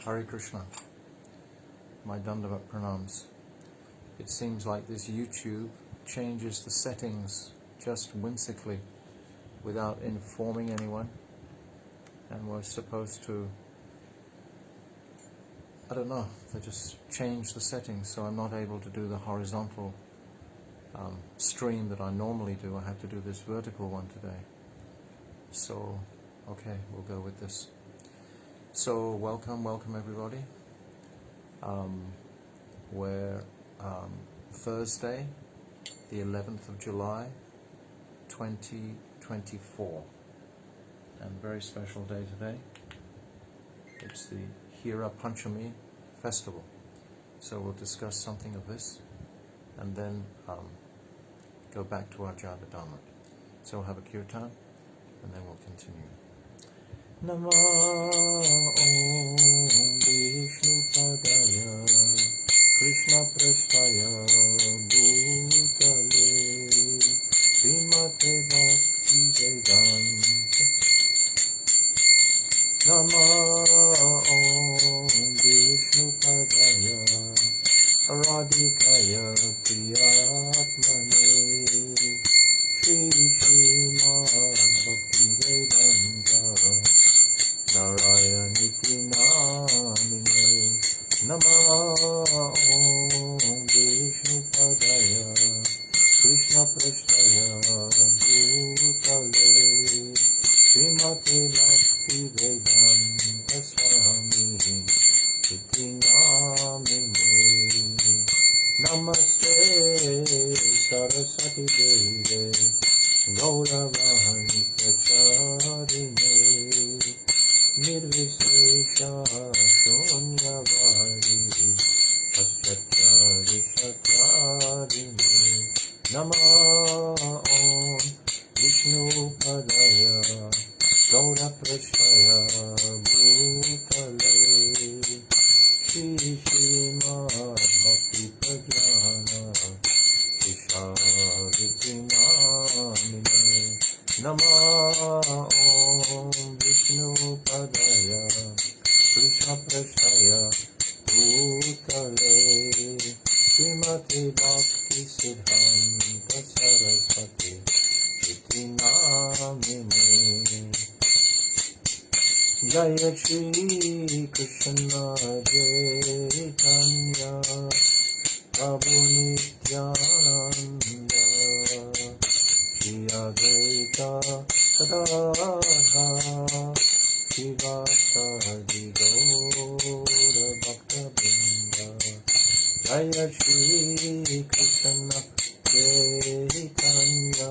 Hare Krishna. My Dandavat Pranams. It seems like this YouTube changes the settings just whimsically without informing anyone, and we're supposed to, I don't know, they just change the settings so I'm not able to do the horizontal stream that I normally do. I have to do this vertical one today. So, okay, we'll go with this. So, welcome everybody. We're Thursday, the 11th of July, 2024, and a very special day today. It's the Hira Panchami festival. So we'll discuss something of this, and then go back to our Jaiva Dharma. So we'll have a kirtan, and then we'll continue. Nama Om Vishnu Padaya Krishna Prasthaya Bhutale Srimate Bhakti Vedanta. Nama Om Vishnu Padaya Radhikaya Priyatmane Shri Srimad Bhakti Vedanta Narayaniti Namine. Nama Om Vishnu Padaya Krishna Prasthaya Bhutale Srimate Bhakti Vedanta Swami Iti Namine. Namaste Saraswati Deve Gauravani Pracharine Nirvishesha Shunyavari Paschatari Shatarine. Nama Om Vishnu Padaya Gaura Prasthaya Bhutale Shri Srimad Bhakti Pragyana Ishariti Namine. Nama Om Vishnu Padaya Krishna Prasthaya Bhutale Srimati Bhakti Siddhanta Saraswati Iti Namine. Jaya Shri Krishna Chaitanya Prabhu Nityananda Shri Advaita Gadadhara Shivasadi Gaura Bhakta Vrinda. Jaya Shri Krishna Chaitanya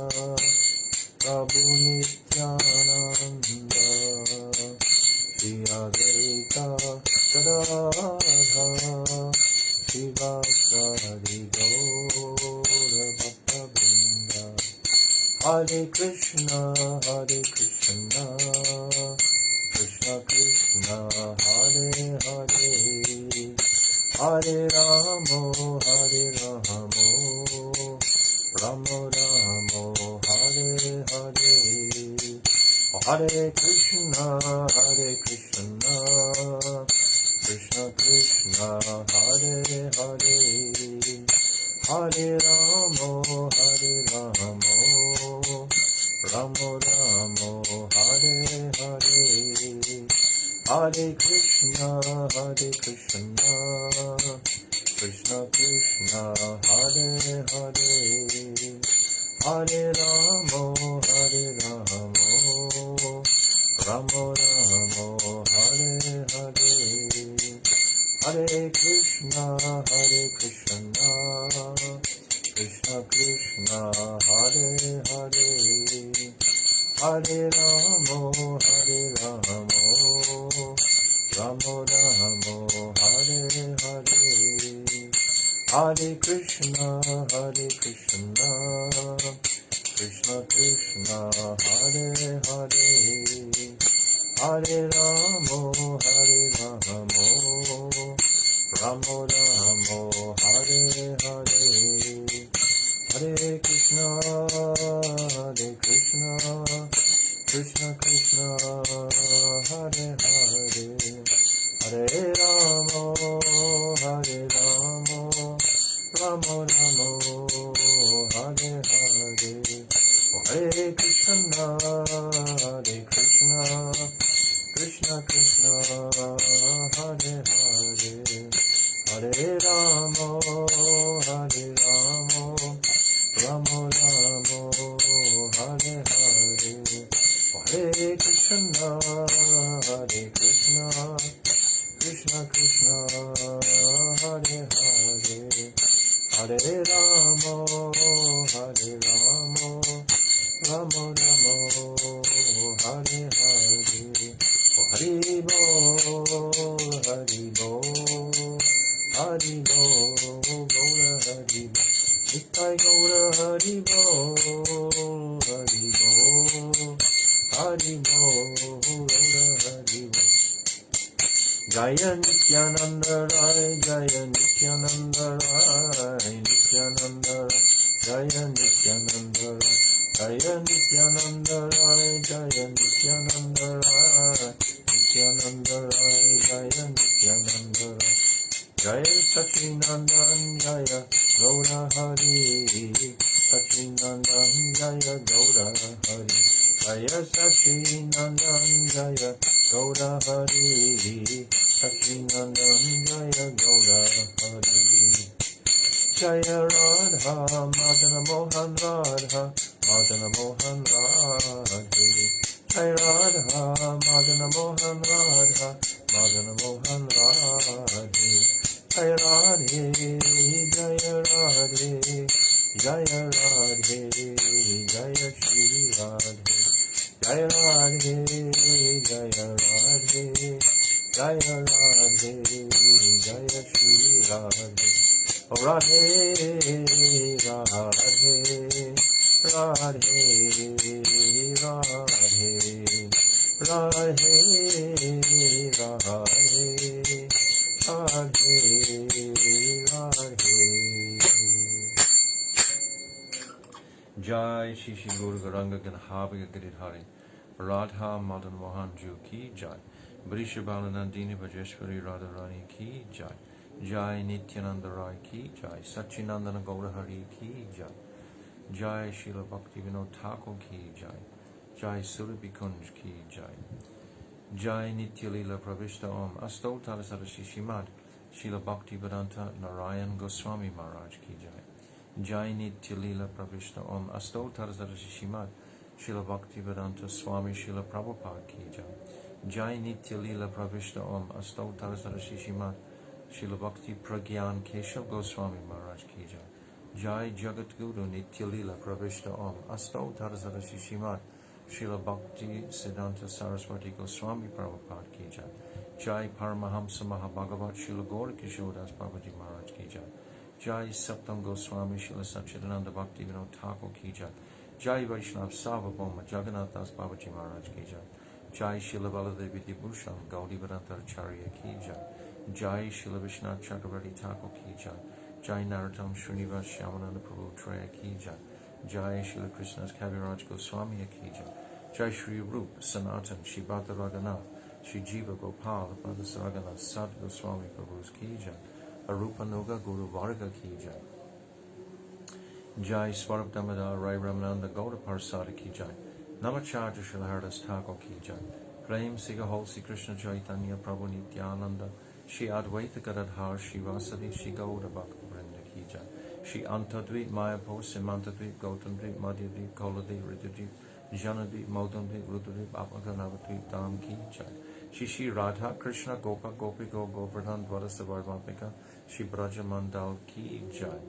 Prabhu Nityananda Shri Advaita Gadadhara Shivasadi Gaura Bhakta Vrinda. Hare Krishna Krishna Krishna Hare Hare Hare Ramo Ramo Ramo Hare Hare. Hare Krishna Krishna Krishna Hare Hare Hare Ramo Ramo Ramo Hare Hare. Hare Krishna Krishna Krishna Hare Hare Hare Ramo Ramo Ramo Hare Hare. Hare Krishna Krishna Krishna Hare Hare Hare Ramo Ramo Ramo Hare Hare. Hare Krishna Krishna Krishna Hare Hare Hare Ramo Ramo Ramo Hare Hare. Hare Krishna Krishna Krishna Hare Hare Hare Rama Krishna Krishna Hare Hare Hare Ramo Hare Ramo Ramo Ramo Hare Hare Hare Krishna Krishna Krishna Hare Hare Hare Ramo Hare Ramo Ramo Ramo Hare Hare Hari Bo Hari Bo Hari Bo Gaura Hari Bo Nitai Gaura Hari Bo Hari Bo Hari Bo Gaura Hari Bo Jaya Nityananda Rai Jaya Nityananda Rai Nityananda Rai Jaya Nityananda Rai Jaya Nityananda Rai Jaya Nityananda Rai Nityananda Rai Jaya Nityananda Rai Jaya Sachinandan Jaya Gaura Hari Sachinandan Jaya Gaura Hari Jaya Sachinandan Jaya Gaura Hari Sachinandan Jaya Gaura Hari Jaya Radha Madana Mohan Radha Madana Mohan Radha Jaya Radha Madana Mohan Radha Madana Mohan Radha Jaya Radhe Jaya Radhe Jaya Radhe Jaya Shri Radhe Jaya Radhe Jaya Radhe Jaya Radhe Jaya Shri Radhe Oh Radhe Radhe Radhe Radhe Radhe Radhe Radhe Jai Shri Shri Guru Garanga Ganabhaga Giridhari Radha Madan Mohan Ju Ki Jai Brisha Balanandini Bajeshwari Radharani Ki Jai Jai Nityananda Rai Ki Jai Sachinandana Gaurahari Ki Jai Jai Srila Bhakti Vinod Thakur Ki Jai Jai Surabhi Kunj Ki Jai Jai Nitya Lila Pravishta Om Asto Tarasara Shishimad Srila Bhakti Vedanta Narayan Goswami Maharaj Ki Jai Jai Nitya Lila Pravishta Om Asto Tarasara Shishimad Srila Bhakti Vedanta Swami Srila Prabhupada Ki Jai Jai Nitya Lila Pravishta Om Asto Tarasara Shishimad Srila Bhakti Pragyan Keshav Goswami Maharaj Ki Jai Jai Jagat Guru Nitya Lila Pravishta Om Asto Tarasara Shishimad Srila Bhakti Siddhanta Saraswati Goswami Prabhupada Ki Jai Jai Paramahamsa Mahabhagavat Srila Gaura Kishodas Babaji Maharaj Ki Jai Jai Saptam Goswami Srila Satchidananda Bhakti Vinod Thakur Ki Jai Jai Vaishnav Sarvabhauma Jagannath Das Babaji Maharaj Ki Jai Jai Srila Baladevi Bhushan Gaudi Vedanta Acharya Ki Jai Jai Srila Vishnath Chakravarti Thakur Ki Jai Jai Narottam Srinivas Shyamananda Prabhu Traya Ki Jai Jai Srila Krishna's Kaviraj Goswami Ki Jai Jai Shri Rup Sanatan Shri Bhadra Raghunath Shri Jiva Gopal Bhadra Saraganath Sad Goswami Prabhu's Ki Jai Arupa Noga Guru Varga Ki Jai Jai Swarup Damodar Rai Ramananda Gauda Parsada Ki Jai Namacharya Srila Haridas Thakur Ki Jai Prem Siga Holsi Krishna Chaitanya Prabhu Nityananda Shri Advaita Gadadhar Shri Vasadi Shri Gauda Bhakta Vrinda Ki Jai Shri Antadvip Mayapur Simantadvip Gautandvip Madhyadvip Koladvip Ritadvip Janadvip Modandvip Rudadvip Apmaganavadvip Dham Ki Jai Shri Radha Krishna Gopa Gopiko Govardhan Dvarasavarvapika Shri Braja Mandal Ki Jai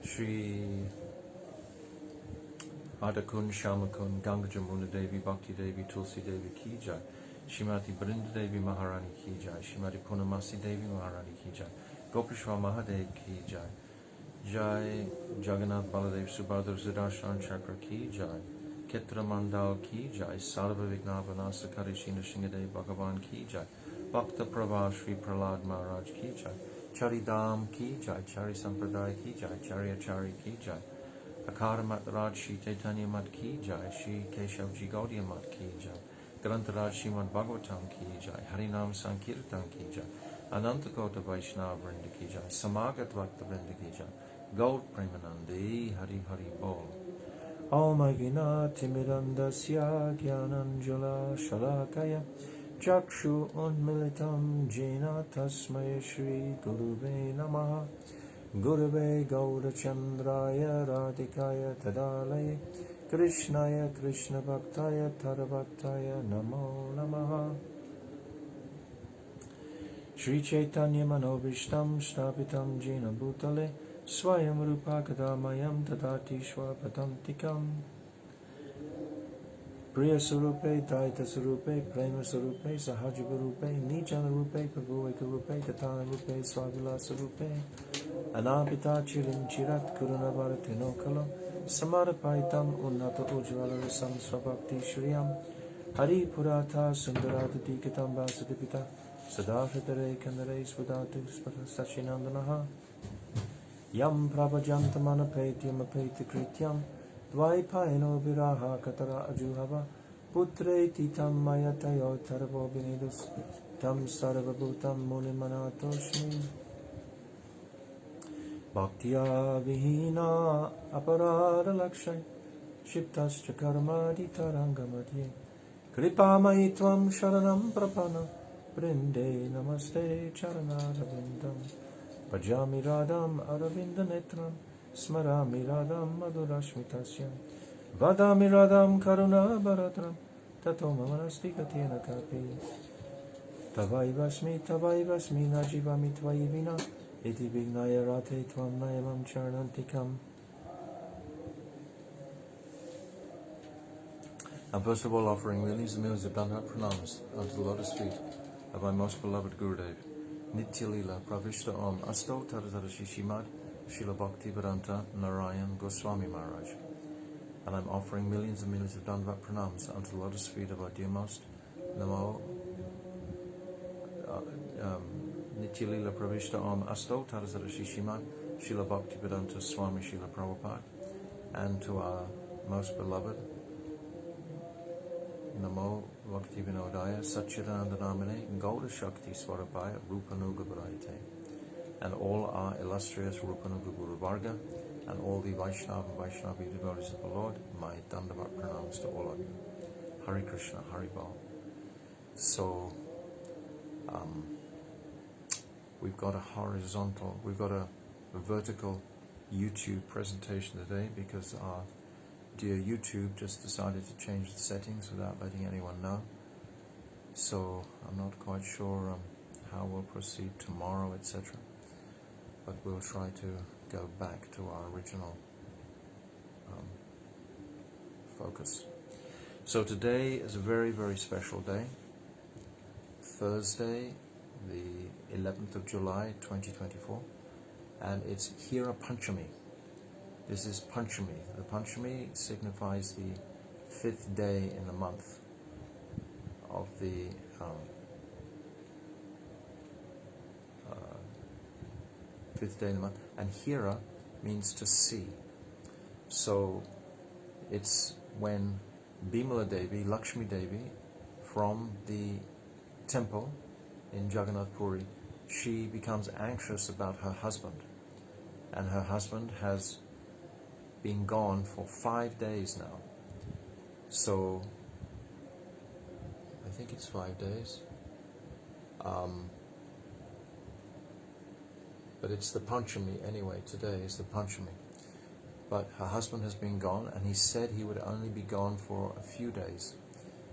Shri Adakun Shamakun Ganga Jamuna Devi Bhakti Devi Tulsi Devi Ki Jai Shrimati Brinda Devi Maharani Ki Jai Shrimati Punamasi Devi Maharani Ki Jai Gopishwa Mahadev Ki Jai Jai Jagannath Baladev Subhadra Sudarshan Chakra Ki Jai Ketra Mandal Ki Jai Sarva Vignavanasa Karishina Shingadev Bhagavan Ki Jai Bhakta Prabha Shri Prahlad Maharaj Ki Jai Chari Dham Ki Jai Chari Sampradaya Ki Jai Chari Achari Ki Jai Akara Mataraj Shri Chaitanya Mat Ki Jai Shri Keshavji Gaudiya Mat Ki Jai Grantaraj Srimad Bhagavatam Ki Jai Harinam Sankirtan Ki Jai Ananta Kota Vaishnava Vrinda Ki Jai Samagat Bhakta Vrinda Ki Jai Gaur Premanandi Hari Hari Bol Om Agina Timidandasya Gyananjala Shalakaya Chakshu Unmilitam Jena Tasmai Shri Guruve Namaha Gurave Gaurachandraya Radhikaya Tadalaye Krishnaya Krishna Bhaktaya Tarabhaktaya Namo Namaha Shri Chaitanya Manobishtam Shnapitam Jena Bhutale Swayam Rupa Kadamayam Tadati Shwapatantikam Priya Surupe, Daita Surupe, Prema Surupe, Sahajiva Rupe, Nijana Rupe, Prabhueka Rupe, Tatana Rupe, Swagila Surupe, Anabhita Chirin Chirat Kuruna Bharatino Kalo, Samarapaitam Unnata Ujvala Rasam Swabhakti Shriyam, Hari Purata Sundarata Dikatam Vasadipita, Sadahritare Kandare Swadatu Sachinandanaha, Yam Prabhajantamana Petiam Apeti Krityam, Dvaipaino Viraha Katara Ajuhava Putre Titam Mayatayo Taravo Binidus Tam Sarvabhutam Munimanatoshmi Bhaktya Vihina Aparada Lakshay Shiptascha Karmadi Tarangamadye Kripa Maitvam Sharanam Prapana Brinde Namaste Charanarabindam Bhajami Radham Aravinda Netram Smarami Radham Madhurashmitasyam Vadami Radham Karuna Bharatram Tato Mamanasti Katyena Kapi Tavaivasmi Najivami Tvayivina Iti Vignaya Rate Tvam Nayamam Charanantikam. I'm first of all offering millions and millions of Dandava pranams unto the lotus feet of my most beloved Gurudev, Nitya Lila Pravishta Om Asto Taratara Shishimad Srila Bhaktivedanta Narayan Goswami Maharaj. And I'm offering millions and millions of Dandava pranams unto the lotus feet of our dear most Namo Nitya Lila Pravishta Om Asto Taratara Shishimad Srila Bhaktivedanta Swami Srila Prabhupada, and to our most beloved Namo Bhakti Vinodaya Satchidananda Namine Gauda Shakti Swarapaya Rupanuga Bharayate, and all our illustrious Rupanuga Guru Varga, and all the Vaishnava and Vaishnavi devotees of the Lord, my Dandavat pranams to all of you. Hare Krishna, Hare Bal. So, we've got a vertical YouTube presentation today because our dear YouTube just decided to change the settings without letting anyone know. So I'm not quite sure how we'll proceed tomorrow, etc. But we'll try to go back to our original focus. So today is a very, very special day. Thursday, the 11th of July, 2024. And it's Hira Panchami. This is Panchami. The Panchami signifies the 5th day in the month of the 5th day in the month. And Hira means to see. So it's when Bimala Devi, Lakshmi Devi, from the temple in Jagannath Puri, she becomes anxious about her husband. And her husband has been gone for 5 days now. So, I think it's 5 days. But it's the Panchami anyway, today is the Panchami. But her husband has been gone, and he said he would only be gone for a few days.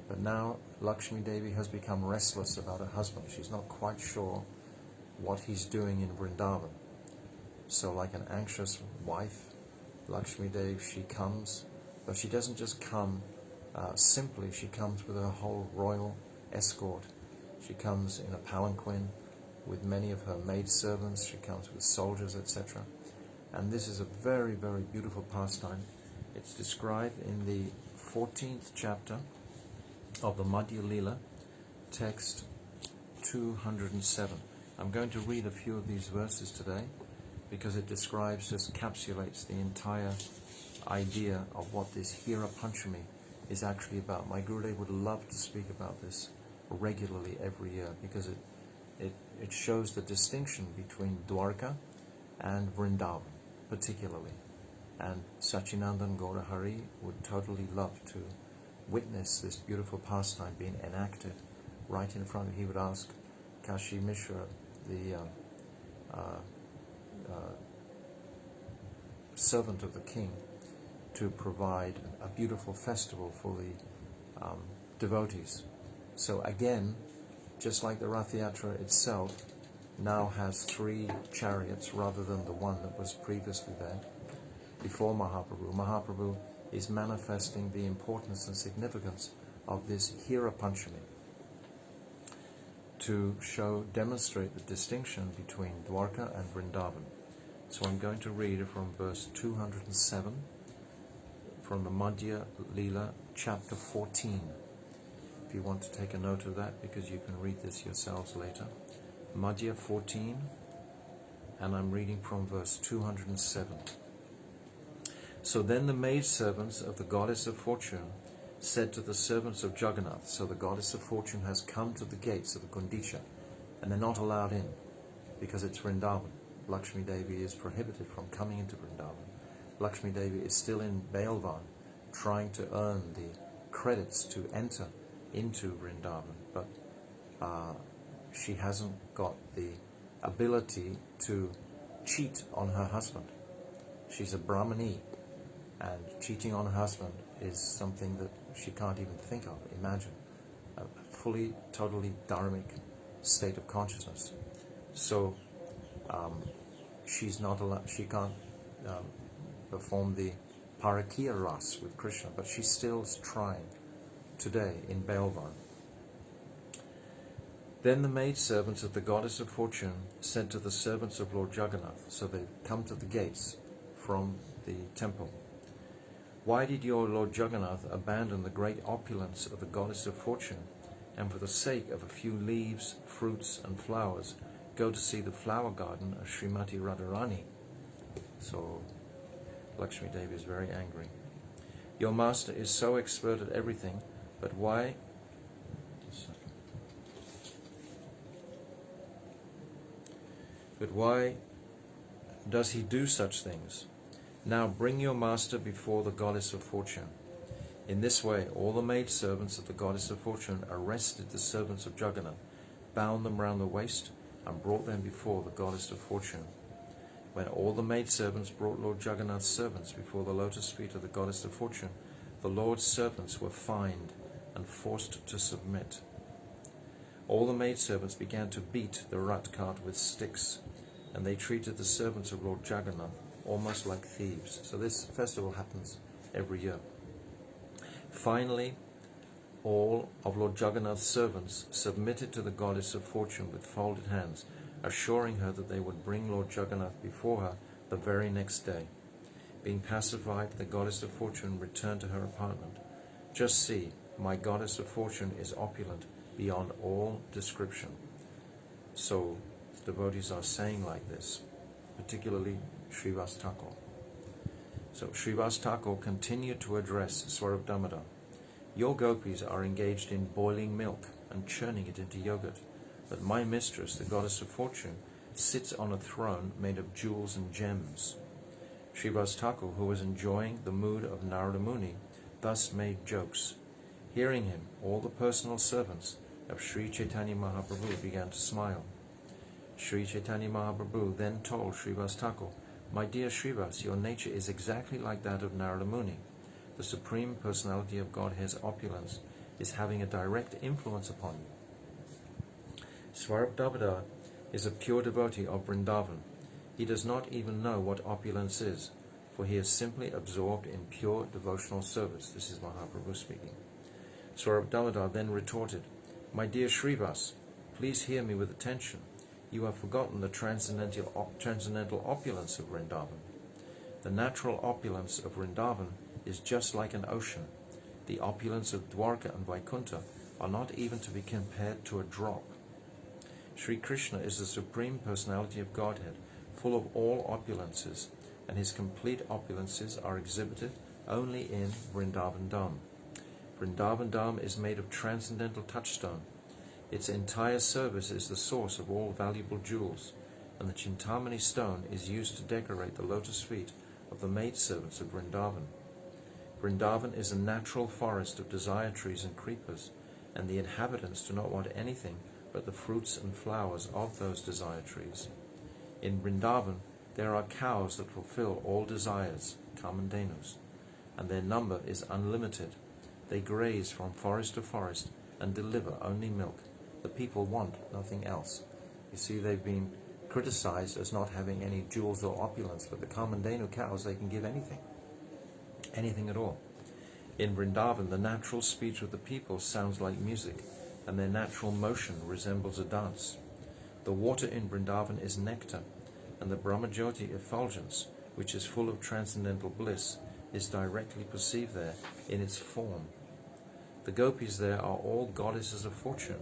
But now Lakshmi Devi has become restless about her husband. She's not quite sure what he's doing in Vrindavan. So like an anxious wife, Lakshmi Devi, she comes, but she doesn't just come simply, she comes with her whole royal escort. She comes in a palanquin with many of her maidservants, she comes with soldiers, etc. And this is a very, very beautiful pastime. It's described in the 14th chapter of the Madhya Lila, text 207. I'm going to read a few of these verses today because it describes, just encapsulates the entire idea of what this Hira Panchami is actually about. My Gurudev would love to speak about this regularly every year because it shows the distinction between Dwarka and Vrindavan particularly. And Sachinandan Gaura Hari would totally love to witness this beautiful pastime being enacted right in front of him. He would ask Kashi Mishra, the servant of the king, to provide a beautiful festival for the devotees. So again, just like the Rath Yatra itself now has 3 chariots rather than the one that was previously there before Mahaprabhu. Mahaprabhu is manifesting the importance and significance of this Hira Panchami to demonstrate the distinction between Dwarka and Vrindavan. So I'm going to read from verse 207 from the Madhya Leela, chapter 14. If you want to take a note of that, because you can read this yourselves later. Madhya 14, and I'm reading from verse 207. So then the maidservants of the goddess of fortune said to the servants of Jagannath, so the goddess of fortune has come to the gates of the Gundicha, and they're not allowed in, because it's Vrindavan. Lakshmi Devi is prohibited from coming into Vrindavan. Lakshmi Devi is still in Bailvan, trying to earn the credits to enter into Vrindavan, but she hasn't got the ability to cheat on her husband. She's a Brahmani, and cheating on her husband is something that she can't even think of, imagine. A fully, totally dharmic state of consciousness. So she's not allowed, she can't perform the Parakiya Ras with Krishna, but she still's trying today in Bailvan. Then the maidservants of the goddess of fortune said to the servants of Lord Jagannath, so they come to the gates from the temple, why did your Lord Jagannath abandon the great opulence of the goddess of fortune, and for the sake of a few leaves, fruits and flowers, go to see the flower garden of Srimati Radharani? So Lakshmi Devi is very angry. Your master is so expert at everything, but why does he do such things? Now bring your master before the goddess of fortune. In this way, all the maidservants of the goddess of fortune arrested the servants of Jagannath, bound them round the waist, and brought them before the goddess of fortune. When all the maidservants brought Lord Jagannath's servants before the lotus feet of the goddess of fortune, the Lord's servants were fined and forced to submit. All the maidservants began to beat the rat cart with sticks, and they treated the servants of Lord Jagannath almost like thieves. So this festival happens every year. Finally, all of Lord Jagannath's servants submitted to the goddess of fortune with folded hands, assuring her that they would bring Lord Jagannath before her the very next day. Being pacified, the goddess of fortune returned to her apartment. Just see, my goddess of fortune is opulent beyond all description. So devotees are saying like this, particularly Srivas Thakur. So Srivas Thakur continued to address Swarup Damodar. Your gopis are engaged in boiling milk and churning it into yogurt, but my mistress, the goddess of fortune, sits on a throne made of jewels and gems. Srivas Thakur, who was enjoying the mood of Narada Muni, thus made jokes. Hearing him, all the personal servants of Sri Chaitanya Mahaprabhu began to smile. Sri Chaitanya Mahaprabhu then told Srivas Thakur, my dear Srivas, your nature is exactly like that of Narada Muni. The Supreme Personality of Godhead's opulence is having a direct influence upon you. Swarup Damodar is a pure devotee of Vrindavan. He does not even know what opulence is, for he is simply absorbed in pure devotional service. This is Mahaprabhu speaking. Swarup Damodar then retorted, my dear Srivas, please hear me with attention. You have forgotten the transcendental opulence of Vrindavan. The natural opulence of Vrindavan is just like an ocean. The opulence of Dwarka and Vaikuntha are not even to be compared to a drop. Sri Krishna is the Supreme Personality of Godhead, full of all opulences, and his complete opulences are exhibited only in Vrindavan Dham. Vrindavan Dham is made of transcendental touchstone. Its entire service is the source of all valuable jewels, and the Chintamani stone is used to decorate the lotus feet of the maidservants of Vrindavan. Vrindavan is a natural forest of desire trees and creepers, and the inhabitants do not want anything but the fruits and flowers of those desire trees. In Vrindavan, there are cows that fulfill all desires, kamandenus, and their number is unlimited. They graze from forest to forest and deliver only milk. The people want nothing else. You see, they've been criticized as not having any jewels or opulence, but the kamandenu cows, they can give anything at all. In Vrindavan, the natural speech of the people sounds like music, and their natural motion resembles a dance. The water in Vrindavan is nectar, and the Brahmajyoti effulgence, which is full of transcendental bliss, is directly perceived there in its form. The gopis there are all goddesses of fortune,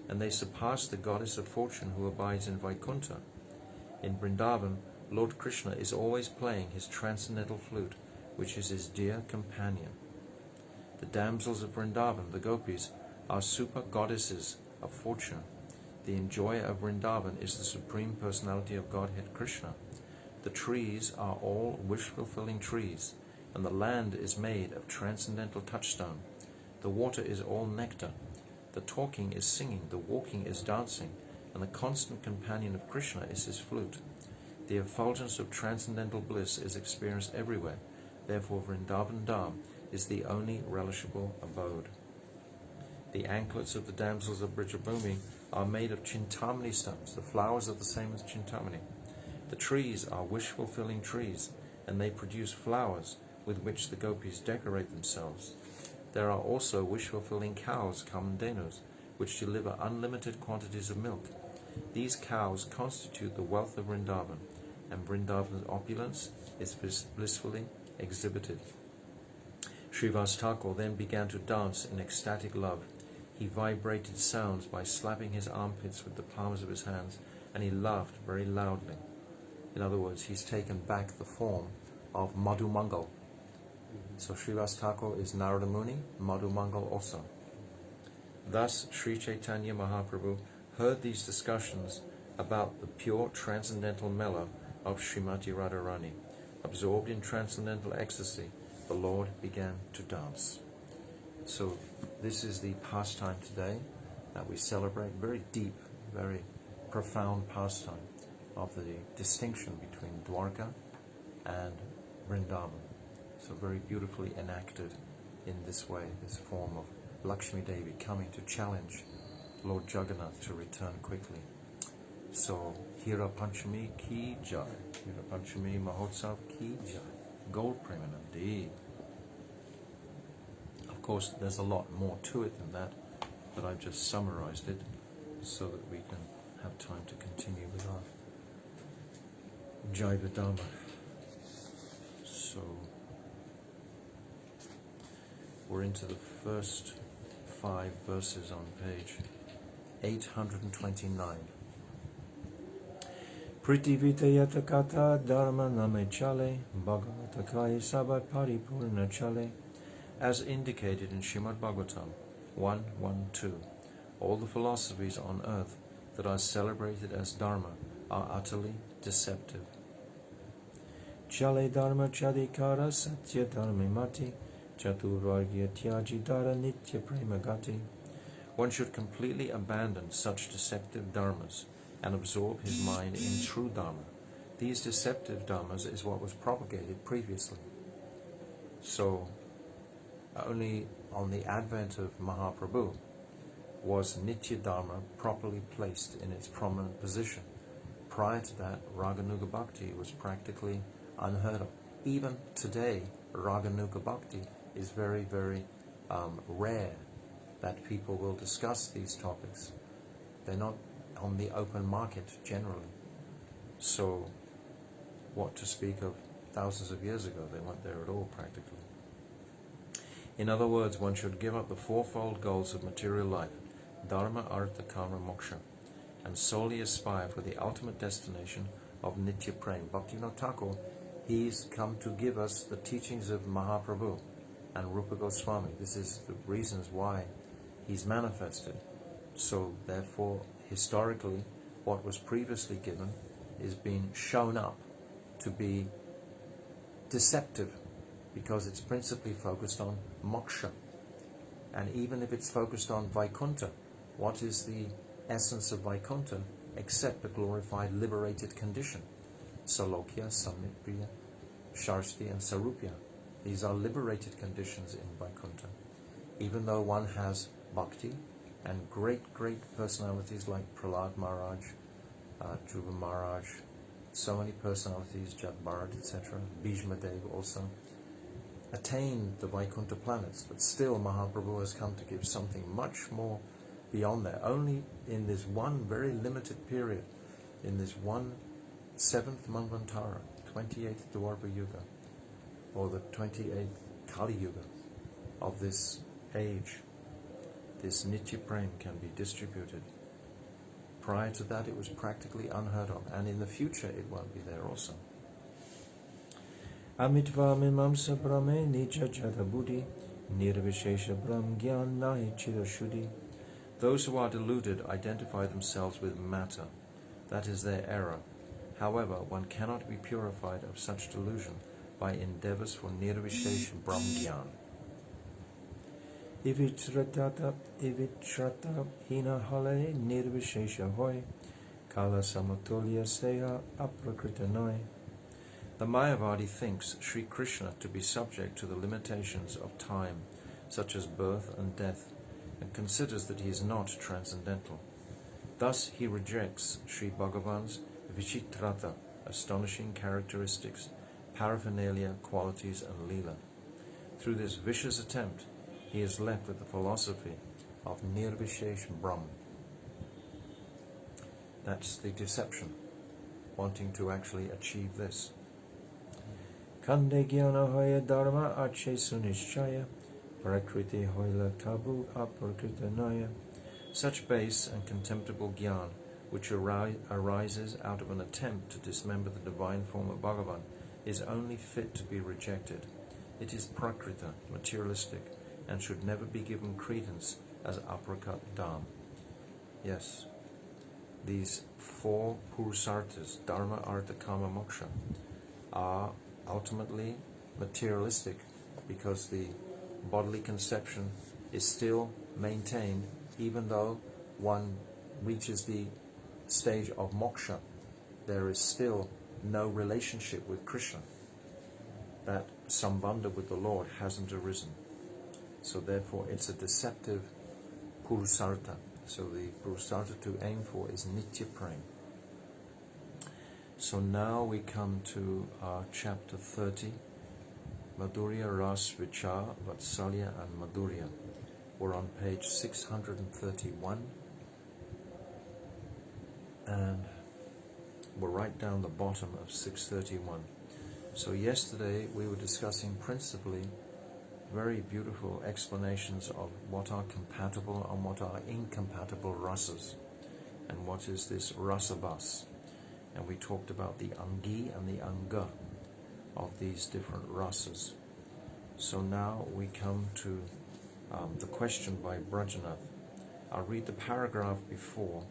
and they surpass the goddess of fortune who abides in Vaikuntha. In Vrindavan, Lord Krishna is always playing his transcendental flute, which is his dear companion. The damsels of Vrindavan, the gopis, are super goddesses of fortune. The enjoyer of Vrindavan is the Supreme Personality of Godhead Krishna. The trees are all wish-fulfilling trees, and the land is made of transcendental touchstone. The water is all nectar. The talking is singing, the walking is dancing, and the constant companion of Krishna is his flute. The effulgence of transcendental bliss is experienced everywhere. Therefore Vrindavan Dham is the only relishable abode. The anklets of the damsels of Brijabhumi are made of Chintamani stones. The flowers are the same as Chintamani. The trees are wish-fulfilling trees, and they produce flowers with which the gopis decorate themselves. There are also wish-fulfilling cows, kamandenus, which deliver unlimited quantities of milk. These cows constitute the wealth of Vrindavan, and Vrindavan's opulence is blissfully exhibited. Srivas Thakur then began to dance in ecstatic love. He vibrated sounds by slapping his armpits with the palms of his hands, and he laughed very loudly. In other words, he's taken back the form of Madhumangal. So Srivas Thakur is Narada Muni, Madhumangal also. Thus, Sri Chaitanya Mahaprabhu heard these discussions about the pure transcendental mellow of Srimati Radharani. Absorbed in transcendental ecstasy, the Lord began to dance. So this is the pastime today that we celebrate, very deep, very profound pastime of the distinction between Dwarka and Vrindavan. So very beautifully enacted in this way, this form of Lakshmi Devi coming to challenge Lord Jagannath to return quickly. So Hira Panchami ki jai, Hira Panchami Mahotsav ki jai, Gold Premanandi. Of course, there's a lot more to it than that, but I've just summarized it so that we can have time to continue with our Jaiva Dharma. So we're into the first 5 verses on page 829. Pritivitayata kata dharma name chale, bhagavata kai sabat paripurna chale. As indicated in Srimad Bhagavatam 1.1.2, all the philosophies on earth that are celebrated as dharma are utterly deceptive. Chale dharma chadikara satya dharma mati chaturvargya tyaji dara nitya premagati. One should completely abandon such deceptive dharmas and absorb his mind in true dharma. These deceptive dharmas is what was propagated previously. So, only on the advent of Mahaprabhu was Nitya Dharma properly placed in its prominent position. Prior to that, Raganuga Bhakti was practically unheard of. Even today, Raganuga Bhakti is very, very rare that people will discuss these topics. They're not on the open market generally. So, what to speak of thousands of years ago? They weren't there at all practically. In other words, one should give up the 4-fold goals of material life, dharma, artha, kama, moksha, and solely aspire for the ultimate destination of Nitya Prem. Bhaktivinoda Thakur, he's come to give us the teachings of Mahaprabhu and Rupa Goswami. This is the reasons why he's manifested. So, therefore, historically, what was previously given is being shown up to be deceptive, because it's principally focused on moksha. And even if it's focused on Vaikuntha, what is the essence of Vaikuntha except a glorified, liberated condition? Salokya, Samipriya, Sharsti, and Sarupya. These are liberated conditions in Vaikuntha. Even though one has bhakti and great personalities like Prahlad Maharaj, Dhruva Maharaj, so many personalities, Jat Bharat, etc., Bhishma Dev also, attained the Vaikuntha planets, but still Mahaprabhu has come to give something much more beyond that. Only in this one very limited period, in this one 7th Manvantara, 28th Dwarpa Yuga, or the 28th Kali Yuga of this age, this Nitya Prem can be distributed. Prior to that, it was practically unheard of, and in the future, it won't be there also. Amitva mimamsa brahme nija jata buddhi nirvishesha brahm gyan nahi chidashuddhi. Those who are deluded identify themselves with matter. That is their error. However, one cannot be purified of such delusion by endeavors for nirvishesha brahm gyan. Ivichrata hina hale nirvishesha hoy kala samatulya seha aprakritanai. The Mayavadi thinks Sri Krishna to be subject to the limitations of time, such as birth and death, and considers that he is not transcendental. Thus he rejects Sri Bhagavan's Vichitrata, astonishing characteristics, paraphernalia, qualities, and Leela. Through this vicious attempt, he is left with the philosophy of Nirvishesh Brahm. That's the deception, wanting to actually achieve this. Kande jnana hoya dharma ache sunishchaya prakriti hoila tabu aprakritanaya. Such base and contemptible jnana, which arises out of an attempt to dismember the divine form of Bhagavan, is only fit to be rejected. It is prakrita, materialistic, and should never be given credence as aprakat dham. Yes, these 4 purusarthas, dharma, artha, kama, moksha, are ultimately materialistic because the bodily conception is still maintained even though one reaches the stage of moksha. There is still no relationship with Krishna. That sambandha with the Lord hasn't arisen. So therefore it's a deceptive purusartha. So the purusartha to aim for is Nitya Prem. So now we come to chapter 30, Madhurya Ras Vichar Vatsalya and Madhurya. We're on page 631, and we're right down the bottom of 631. So yesterday we were discussing principally very beautiful explanations of what are compatible and what are incompatible rasas, and what is this rasabas. And we talked about the angi and the anga of these different rasas. So now we come to the question by Brajanath. I'll read the paragraph before,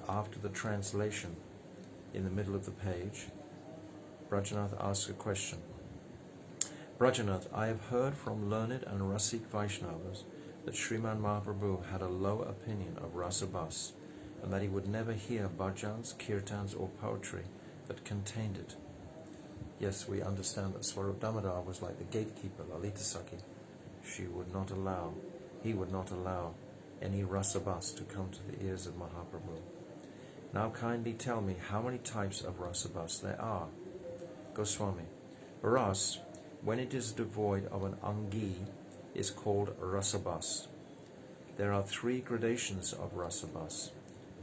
after the translation, in the middle of the page. Brajanath asks a question. Brajanath, I have heard from learned and Rasik Vaishnavas that Sriman Mahaprabhu had a low opinion of rasabas, and that he would never hear bhajans, kirtans, or poetry that contained it. Yes, we understand that Swarup Damodar was like the gatekeeper, Lalita Sakhi. He would not allow any rasabas to come to the ears of Mahaprabhu. Now kindly tell me how many types of rasabas there are. Goswami, ras, when it is devoid of an angi, is called rasabas. There are 3 gradations of rasabas: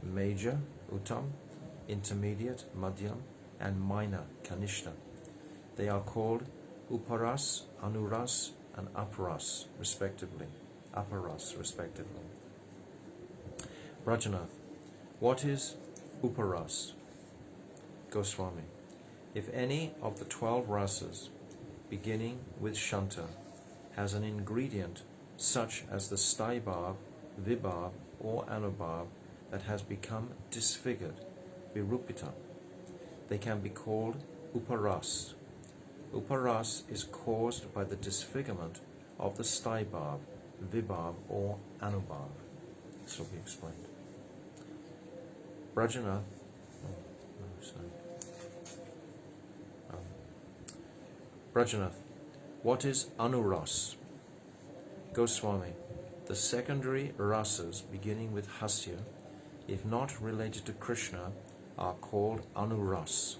major, uttam, intermediate, madhyam, and minor, kanishta. They are called uparas, anuras, and aparas, respectively. Brajanath, what is uparas? Goswami, if any of the 12 rasas, beginning with shanta, has an ingredient such as the staibhav, vibhav, or anubhav that has become disfigured, virupita, they can be called uparas. Uparas is caused by the disfigurement of the Staibhav, Vibhav or Anubhav. This will be explained. Brajanath, Brajanath, what is Anuras? Goswami, the secondary rasas beginning with Hasya, if not related to Krishna, are called Anuras.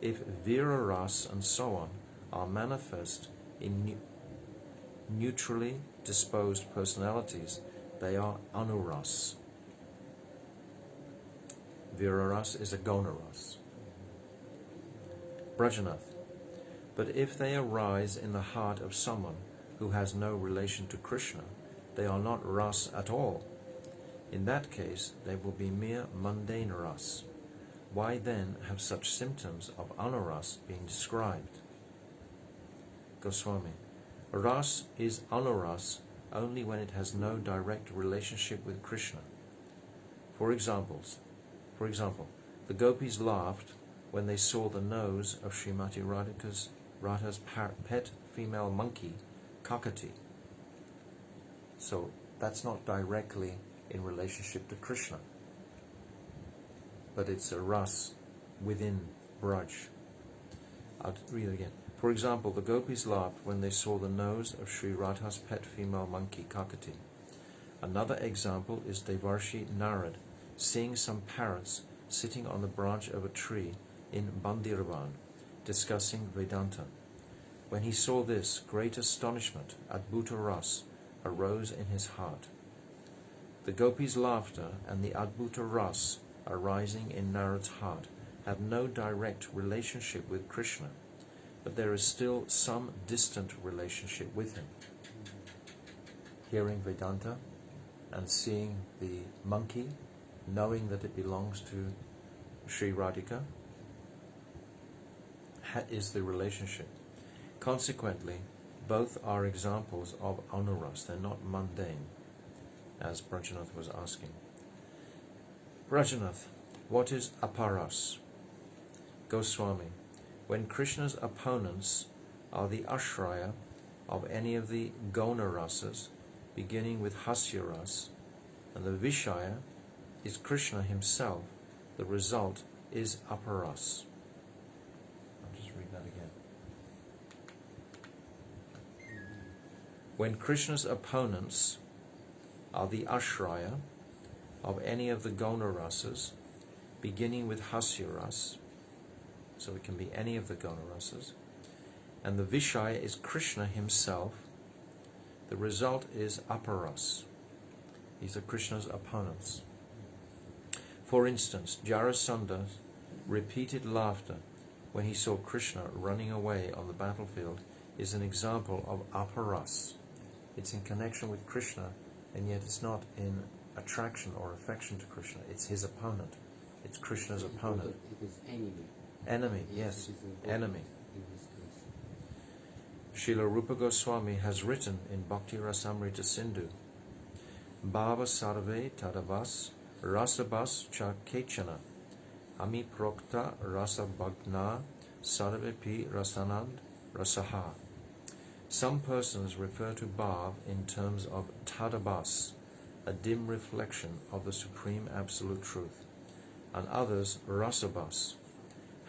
If Vira Ras and so on are manifest in neutrally disposed personalities, they are Anuras. Vira Ras is a Gona Ras. Brajanath, but if they arise in the heart of someone who has no relation to Krishna, they are not Ras at all. In that case, they will be mere mundane Ras. Why then have such symptoms of Anuras been described? Goswami, Ras is Anuras only when it has no direct relationship with Krishna. For example, the gopis laughed when they saw the nose of Srimati Radha's pet female monkey, Kakati. So that's not directly in relationship to Krishna, but it's a ras within Braj. I'll read it again. For example, the gopis laughed when they saw the nose of Sri Radha's pet female monkey, Kakati. Another example is Devarshi Narad seeing some parrots sitting on the branch of a tree in Bandirvan, discussing Vedanta. When he saw this, great astonishment, Adbhuta Ras, arose in his heart. The gopis' laughter and the Adbhuta Ras arising in Narad's heart have no direct relationship with Krishna, but there is still some distant relationship with him. Hearing Vedanta and seeing the monkey, knowing that it belongs to Sri Radhika, is the relationship. Consequently, both are examples of Anuras. They're not mundane, as Brajanath was asking. Brajanath, what is Aparas? Goswami, when Krishna's opponents are the ashraya of any of the Gona rasas, beginning with Hasya Ras, and the Vishaya is Krishna himself, the result is Aparas. I'll just read that again. When Krishna's opponents are the ashraya of any of the Gona rasas, beginning with Hasya Ras, so it can be any of the Gona rasas, and the Vishaya is Krishna himself, the result is Aparas. These are Krishna's opponents. For instance, Jarasanda's repeated laughter when he saw Krishna running away on the battlefield is an example of Aparas. It's in connection with Krishna, and yet it's not in attraction or affection to Krishna. It's his opponent. It's Krishna's opponent. It is enemy. Enemy, yes, enemy. Srila Rupa Goswami has written in Bhakti Rasamrita Sindhu, Bhava sarve tadavas rasabas cha kechana ami prokta rasabhagna sarvepi rasanand rasaha. Some persons refer to Bhav in terms of tadabas, a dim reflection of the Supreme Absolute Truth, and others rasabas.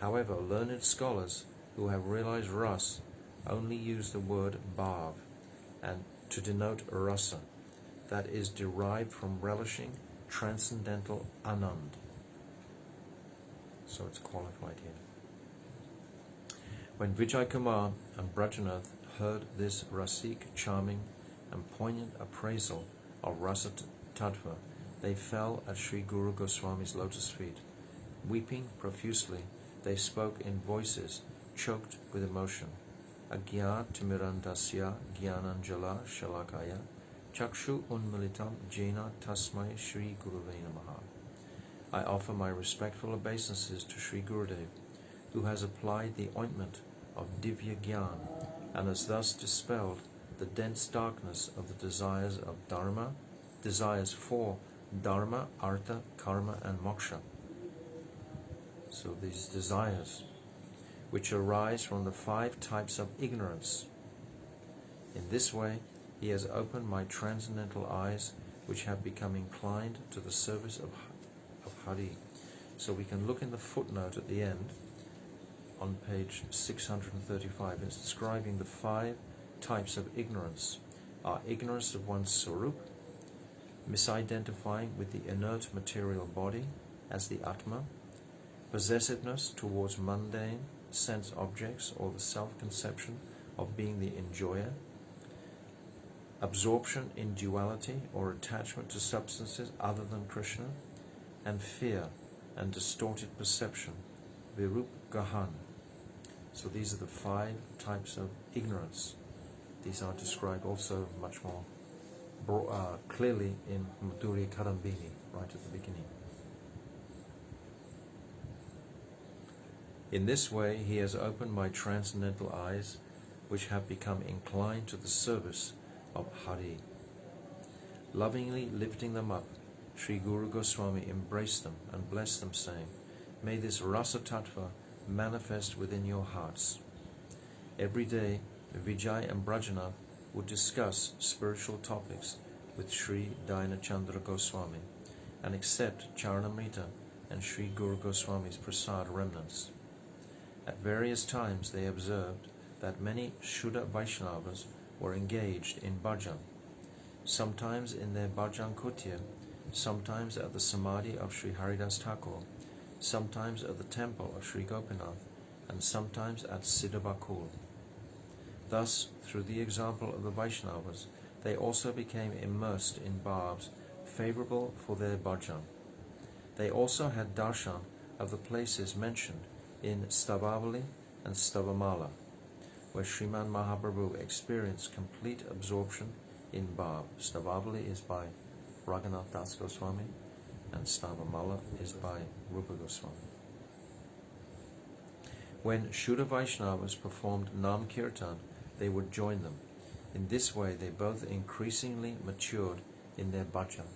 However, learned scholars who have realized ras only use the word bhav and to denote rasa, that is derived from relishing transcendental anand. So it's qualified here. When Vijay Kumar and Brajanath heard this rasik, charming and poignant appraisal of rasa tattva, they fell at Sri Guru Goswami's lotus feet. Weeping profusely, they spoke in voices choked with emotion. Agya timirandasya gyananjala shalakaya chakshu unmilitam jena tasmai Shri Guruve Namaha. I offer my respectful obeisances to Sri Gurudev, who has applied the ointment of Divya Gyan and has thus dispelled the dense darkness of the desires of Dharma, desires for Dharma, Artha, Karma and Moksha. So these desires, which arise from the 5 types of ignorance. In this way, he has opened my transcendental eyes, which have become inclined to the service of Hari. So we can look in the footnote at the end, on page 635. It's describing the 5 types of ignorance. Are ignorance of one's Swarup, misidentifying with the inert material body as the Atma, possessiveness towards mundane sense objects or the self-conception of being the enjoyer, absorption in duality or attachment to substances other than Krishna, and fear and distorted perception, Virup Gahan. So these are the 5 types of ignorance. These are described also much more clearly in Madhurya Kadambini, right at the beginning. In this way, he has opened my transcendental eyes, which have become inclined to the service of Hari. Lovingly lifting them up, Sri Guru Goswami embraced them and blessed them, saying, "May this Rasa Tattva manifest within your hearts." Every day, Vijay and Brajanath would discuss spiritual topics with Sri Dainachandra Goswami and accept Charanamrita and Sri Guru Goswami's prasad remnants. At various times they observed that many Shuddha Vaishnavas were engaged in bhajan, sometimes in their bhajan kutya, sometimes at the samadhi of Sri Haridas Thakur, sometimes at the temple of Sri Gopinath, and sometimes at Siddhabakul. Thus, through the example of the Vaishnavas, they also became immersed in bhavs favourable for their bhajan. They also had darshan of the places mentioned in Stavavali and Stavamala, where Sriman Mahaprabhu experienced complete absorption in bhav. Stavavali is by Raghunath Das Goswami, and Stavamala is by Rupa Goswami. When Shuddha Vaishnavas performed Nam Kirtan, they would join them. In this way, they both increasingly matured in their bhajan.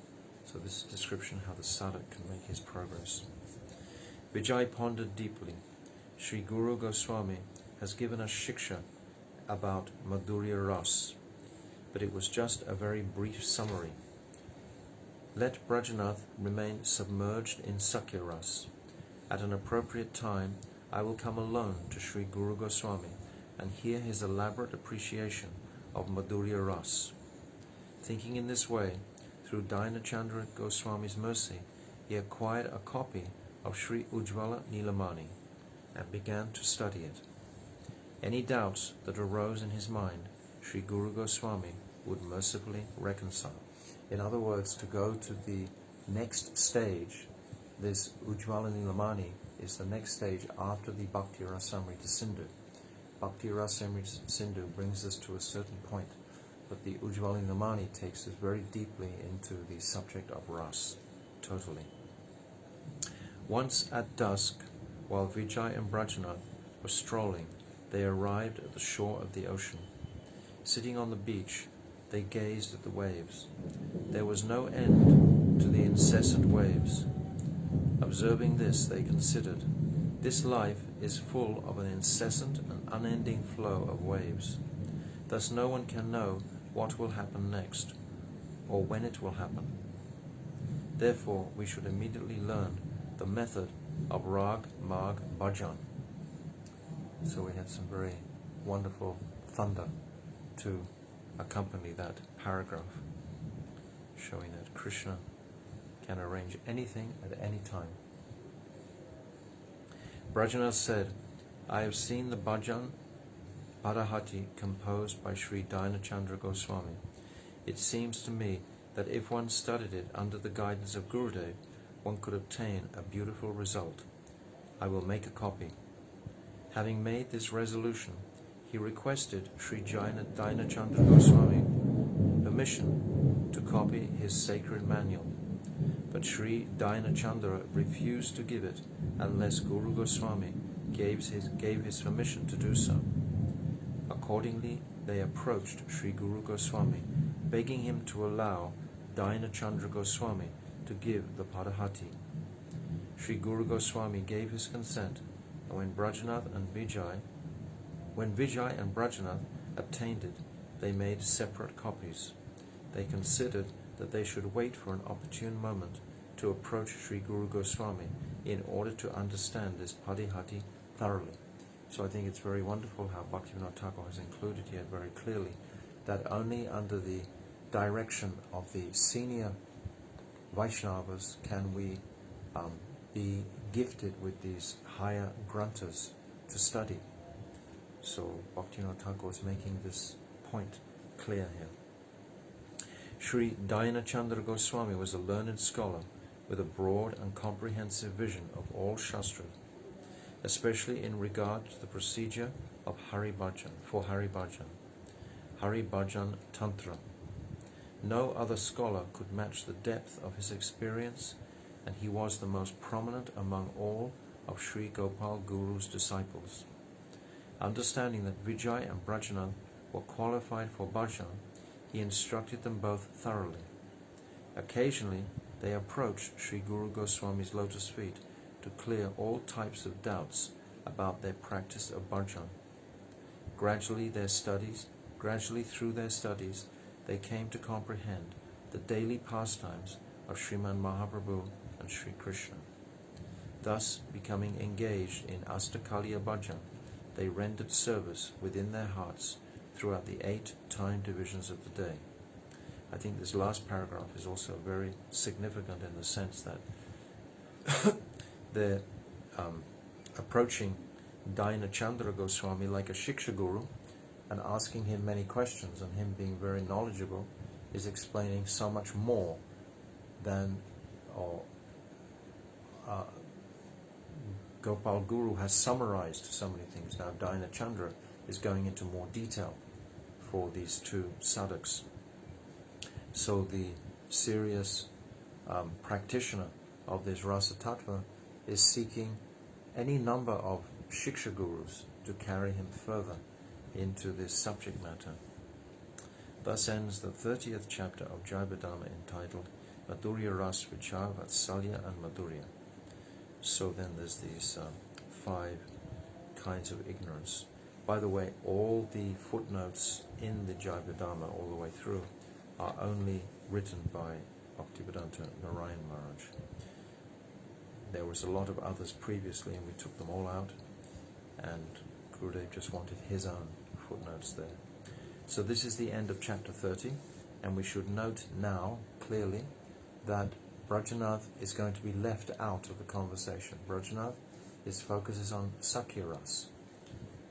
So this is a description how the sadhak can make his progress. Vijay pondered deeply. Sri Guru Goswami has given us shiksha about Madhurya Ras, but it was just a very brief summary. Let Brajanath remain submerged in Sakya Ras. At an appropriate time, I will come alone to Sri Guru Goswami and hear his elaborate appreciation of Madhurya Ras. Thinking in this way, through Dainachandra Goswami's mercy, he acquired a copy of Sri Ujjvala Nilamani and began to study it. Any doubts that arose in his mind, Sri Guru Goswami would mercifully reconcile. In other words, to go to the next stage, this Ujjvala Nilamani is the next stage after the Bhakti Rasamrita Sindhu. Bhakti Rasamrita Sindhu brings us to a certain point, but the Ujjvala Nilamani takes us very deeply into the subject of Ras, totally. Once at dusk, while Vijay and Brajanath were strolling, they arrived at the shore of the ocean. Sitting on the beach, they gazed at the waves. There was no end to the incessant waves. Observing this, they considered, this life is full of an incessant and unending flow of waves. Thus no one can know what will happen next, or when it will happen. Therefore, we should immediately learn the method of Rag, Marg, Bhajan. So we had some very wonderful thunder to accompany that paragraph, showing that Krishna can arrange anything at any time. Brajanath said, I have seen the bhajan Padahati composed by Sri Dainachandra Goswami. It seems to me that if one studied it under the guidance of Gurudev, one could obtain a beautiful result. I will make a copy. Having made this resolution, he requested Sri Dainachandra Goswami permission to copy his sacred manual. But Sri Dainachandra refused to give it unless Guru Goswami gave his permission to do so. Accordingly, they approached Sri Guru Goswami, begging him to allow Dainachandra Goswami to give the Padahati. Sri Guru Goswami gave his consent, and when Vijay and Brajanath obtained it, they made separate copies. They considered that they should wait for an opportune moment to approach Sri Guru Goswami in order to understand this Padihati thoroughly. So I think it's very wonderful how Bhaktivinoda Thakur has included here very clearly that only under the direction of the senior Vaishnavas can we be gifted with these higher granthas to study. So Bhaktivinoda Thakur is making this point clear here. Sri Dayana Chandra Goswami was a learned scholar with a broad and comprehensive vision of all Shastras, especially in regard to the procedure of Hari Bhajan, Hari Bhajan Tantra. No other scholar could match the depth of his experience, and he was the most prominent among all of Sri Gopal Guru's disciples. Understanding that Vijay and Brajanath were qualified for bhajan, he instructed them both thoroughly. Occasionally, they approached Sri Guru Goswami's lotus feet to clear all types of doubts about their practice of bhajan. Gradually through their studies, they came to comprehend the daily pastimes of Sriman Mahaprabhu and Sri Krishna. Thus, becoming engaged in Astakaliya bhajan, they rendered service within their hearts throughout the 8 time divisions of the day. I think this last paragraph is also very significant in the sense that they're approaching Dayana Chandra Goswami like a Shiksha Guru and asking him many questions, and him being very knowledgeable is explaining so much more than Gopal Guru has summarized so many things. Now Dayana Chandra is going into more detail for these two sadhaks. So the serious practitioner of this Rasa Tattva is seeking any number of Shiksha Gurus to carry him further into this subject matter. Thus ends the 30th chapter of Jaiva Dharma entitled Madhurya Ras Vichar Vatsalya and Madhurya. So then there's these 5 kinds of ignorance. By the way, all the footnotes in the Jaiva Dharma all the way through are only written by Bhaktivedanta Narayan Maharaj. There was a lot of others previously and we took them all out, and Gurudev just wanted his own footnotes there. So this is the end of chapter 30, and we should note now clearly that Brajanath is going to be left out of the conversation. Brajanath, his focus is on Sakya Ras.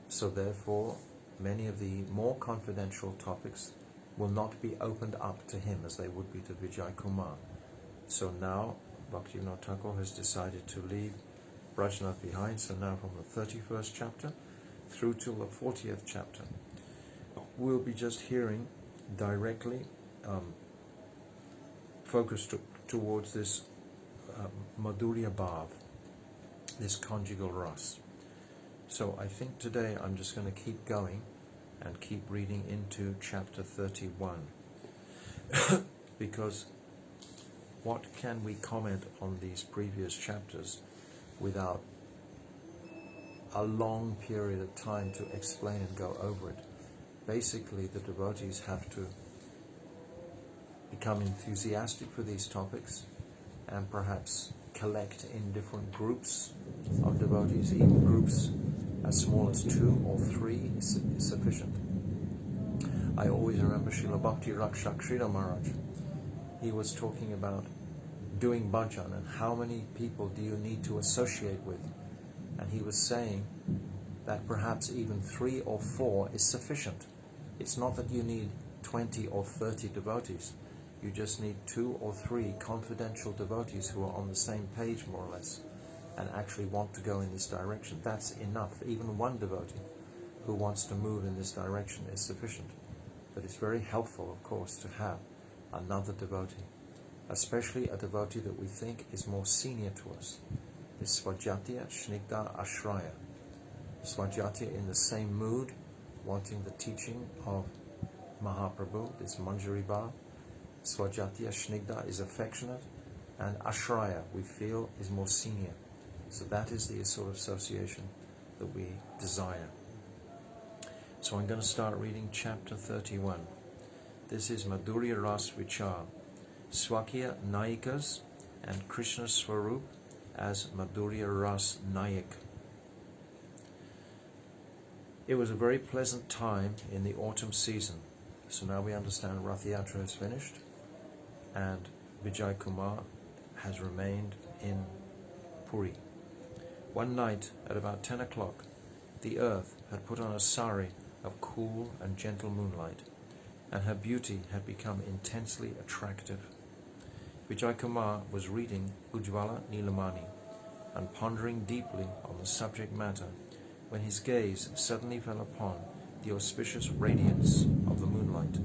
So therefore, many of the more confidential topics will not be opened up to him as they would be to Vijay Kumar. So now Bhaktivinoda Thakur has decided to leave Brajanath behind. So now from the 31st chapter through till the 40th chapter, we'll be just hearing directly focused towards this Madhurya Bhav, this conjugal ras. So I think today I'm just going to keep going and keep reading into chapter 31 because what can we comment on these previous chapters without a long period of time to explain and go over it? Basically, the devotees have to become enthusiastic for these topics and perhaps collect in different groups of devotees. Even groups as small as 2 or 3 is sufficient. I always remember Srila Bhakti Rakshak Sridhar Maharaj. He was talking about doing bhajan and how many people do you need to associate with. And he was saying that perhaps even 3 or 4 is sufficient. It's not that you need 20 or 30 devotees. You just need 2 or 3 confidential devotees who are on the same page more or less and actually want to go in this direction. That's enough. Even 1 devotee who wants to move in this direction is sufficient. But it's very helpful, of course, to have another devotee, especially a devotee that we think is more senior to us. This Svajatiya Shnigdha Ashraya. Svajatiya in the same mood, wanting the teaching of Mahaprabhu, this Manjari Bhav. Svajatiya Shnigdha is affectionate, and Ashraya, we feel, is more senior. So that is the sort of association that we desire. So I'm going to start reading chapter 31. This is Madhurya Ras Vichar, Swakya Nayikas and Krishna Swarup as Madhurya Ras Nayak. It was a very pleasant time in the autumn season. So now we understand Rath Yatra is finished and Vijay Kumar has remained in Puri. One night at about 10 o'clock, the earth had put on a sari of cool and gentle moonlight, and her beauty had become intensely attractive. Vijay Kumar was reading Ujjvala Nilamani and pondering deeply on the subject matter when his gaze suddenly fell upon the auspicious radiance of the moonlight.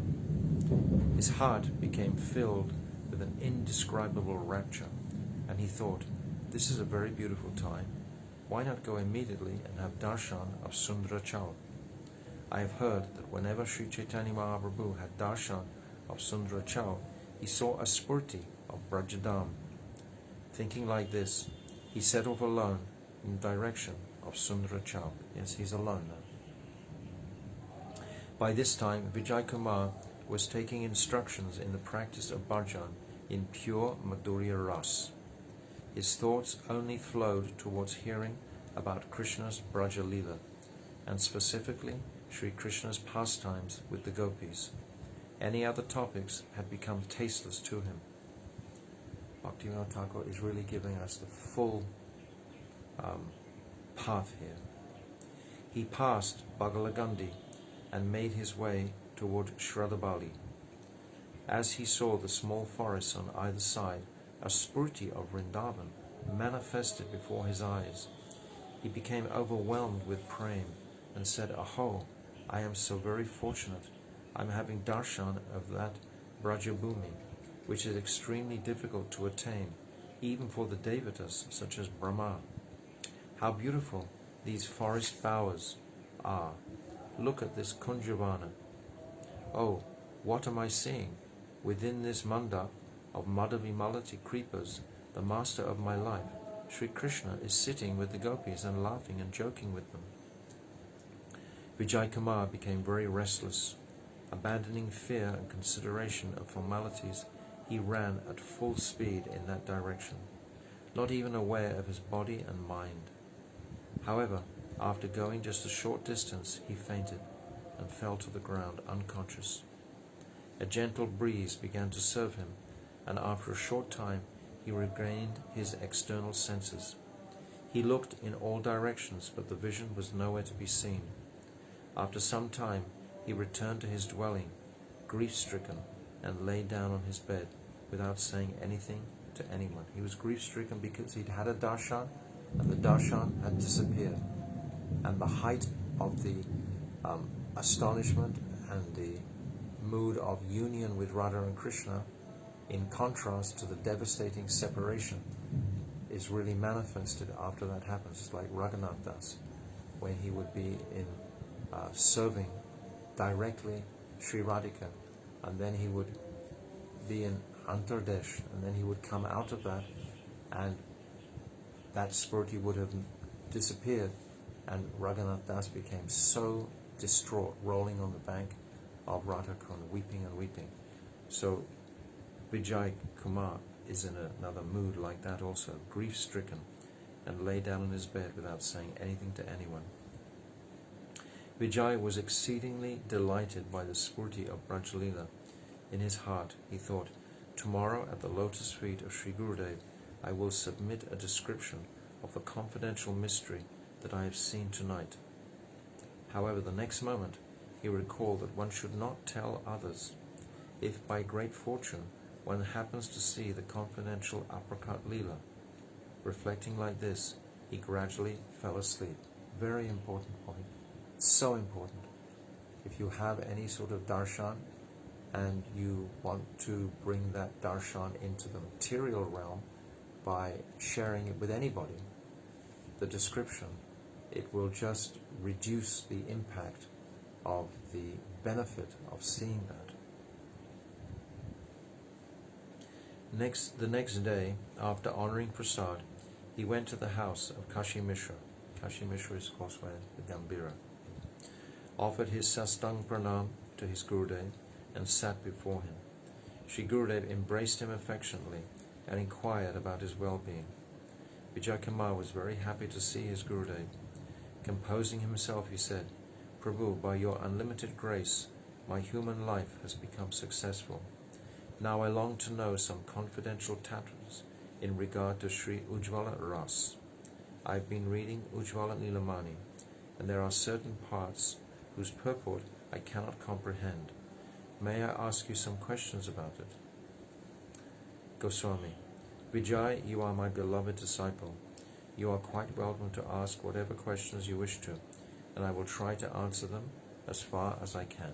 His heart became filled with an indescribable rapture, and he thought, this is a very beautiful time. Why not go immediately and have darshan of Sundara Chal? I have heard that whenever Sri Chaitanya Mahaprabhu had darshan of Sundara Chal, he saw a spurti of Brajadam. Thinking like this, he set off alone in the direction of Sundara Chal. Yes, he's alone now. By this time, Vijay Kumar was taking instructions in the practice of bhajan in pure Madhurya Ras. His thoughts only flowed towards hearing about Krishna's Braja Leela, and specifically Sri Krishna's pastimes with the gopis. Any other topics had become tasteless to him. Bhaktivinoda Thakur is really giving us the full path here. He passed Bagalagandi and made his way toward Shradhabali. As he saw the small forests on either side, a spurti of Vrindavan manifested before his eyes. He became overwhelmed with prem and said, Aho, I am so very fortunate. I am having darshan of that Brajabhumi, which is extremely difficult to attain, even for the devatas such as Brahma. How beautiful these forest bowers are. Look at this Kunjavana. Oh, what am I seeing? Within this mandap of Madhavimalati creepers, the master of my life, Sri Krishna, is sitting with the gopis and laughing and joking with them. Vijay Kumar became very restless. Abandoning fear and consideration of formalities, he ran at full speed in that direction, not even aware of his body and mind. However, after going just a short distance, he fainted and fell to the ground unconscious. A gentle breeze began to serve him, and after a short time he regained his external senses. He looked in all directions, but the vision was nowhere to be seen. After some time he returned to his dwelling, grief-stricken, and lay down on his bed without saying anything to anyone. He was grief-stricken because he'd had a darshan, and the darshan had disappeared. And the height of the astonishment and the mood of union with Radha and Krishna, in contrast to the devastating separation, is really manifested after that happens. It's like Raghunath Das, when he would be in serving directly Sri Radhika, and then he would be in Antardesh, and then he would come out of that, and that spurti would have disappeared, and Raghunath Das became so distraught, rolling on the bank of Radhakund, weeping and weeping. So Vijay Kumar is in another mood like that also, grief-stricken, and lay down in his bed without saying anything to anyone. Vijay was exceedingly delighted by the spurti of Brajalila. In his heart he thought, tomorrow at the lotus feet of Sri Gurudev I will submit a description of the confidential mystery that I have seen tonight. However, the next moment he recalled that one should not tell others. If by great fortune one happens to see the confidential apricot Leela. Reflecting like this, he gradually fell asleep. Very important point. So important. If you have any sort of darshan and you want to bring that darshan into the material realm by sharing it with anybody, the description, it will just reduce the impact of the benefit of seeing that. The next day, after honouring Prasad, he went to the house of Kashi Mishra. Kashi Mishra is, of course, the Gambhira. offered his sastang pranam to his Gurudev, and sat before him. Shri Gurudev embraced him affectionately and inquired about his well-being. Vijay Kumar was very happy to see his Gurudev. Composing himself, he said, "Prabhu, by your unlimited grace, my human life has become successful. Now I long to know some confidential tatters in regard to Sri Ujjvala Ras. I've been reading Ujjvala Nilamani, and there are certain parts whose purport I cannot comprehend. May I ask you some questions about it?" Goswami: Vijay, you are my beloved disciple. You are quite welcome to ask whatever questions you wish to, and I will try to answer them as far as I can.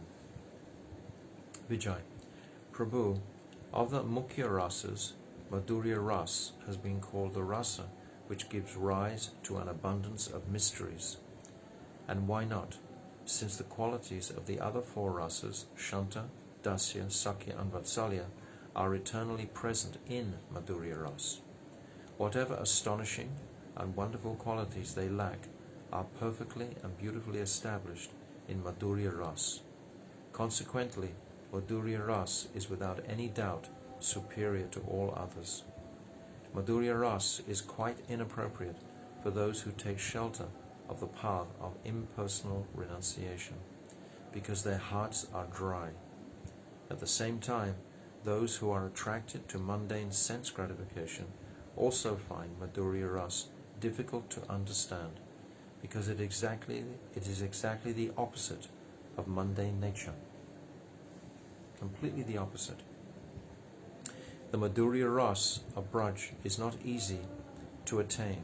Vijay: Prabhu, of the Mukhya Rasas, Madhurya Ras has been called the rasa which gives rise to an abundance of mysteries. And why not, since the qualities of the other four rasas, Shanta, Dasya, Sakya and Vatsalya, are eternally present in Madhurya Ras. Whatever astonishing and wonderful qualities they lack are perfectly and beautifully established in Madhurya Ras. Consequently, Madhurya Ras is without any doubt superior to all others. Madhurya Ras is quite inappropriate for those who take shelter of the path of impersonal renunciation, because their hearts are dry. At the same time, those who are attracted to mundane sense gratification also find Madhurya Ras difficult to understand, because it is exactly the opposite of mundane nature. Completely the opposite. The Madhurya Ras of Braj is not easy to attain,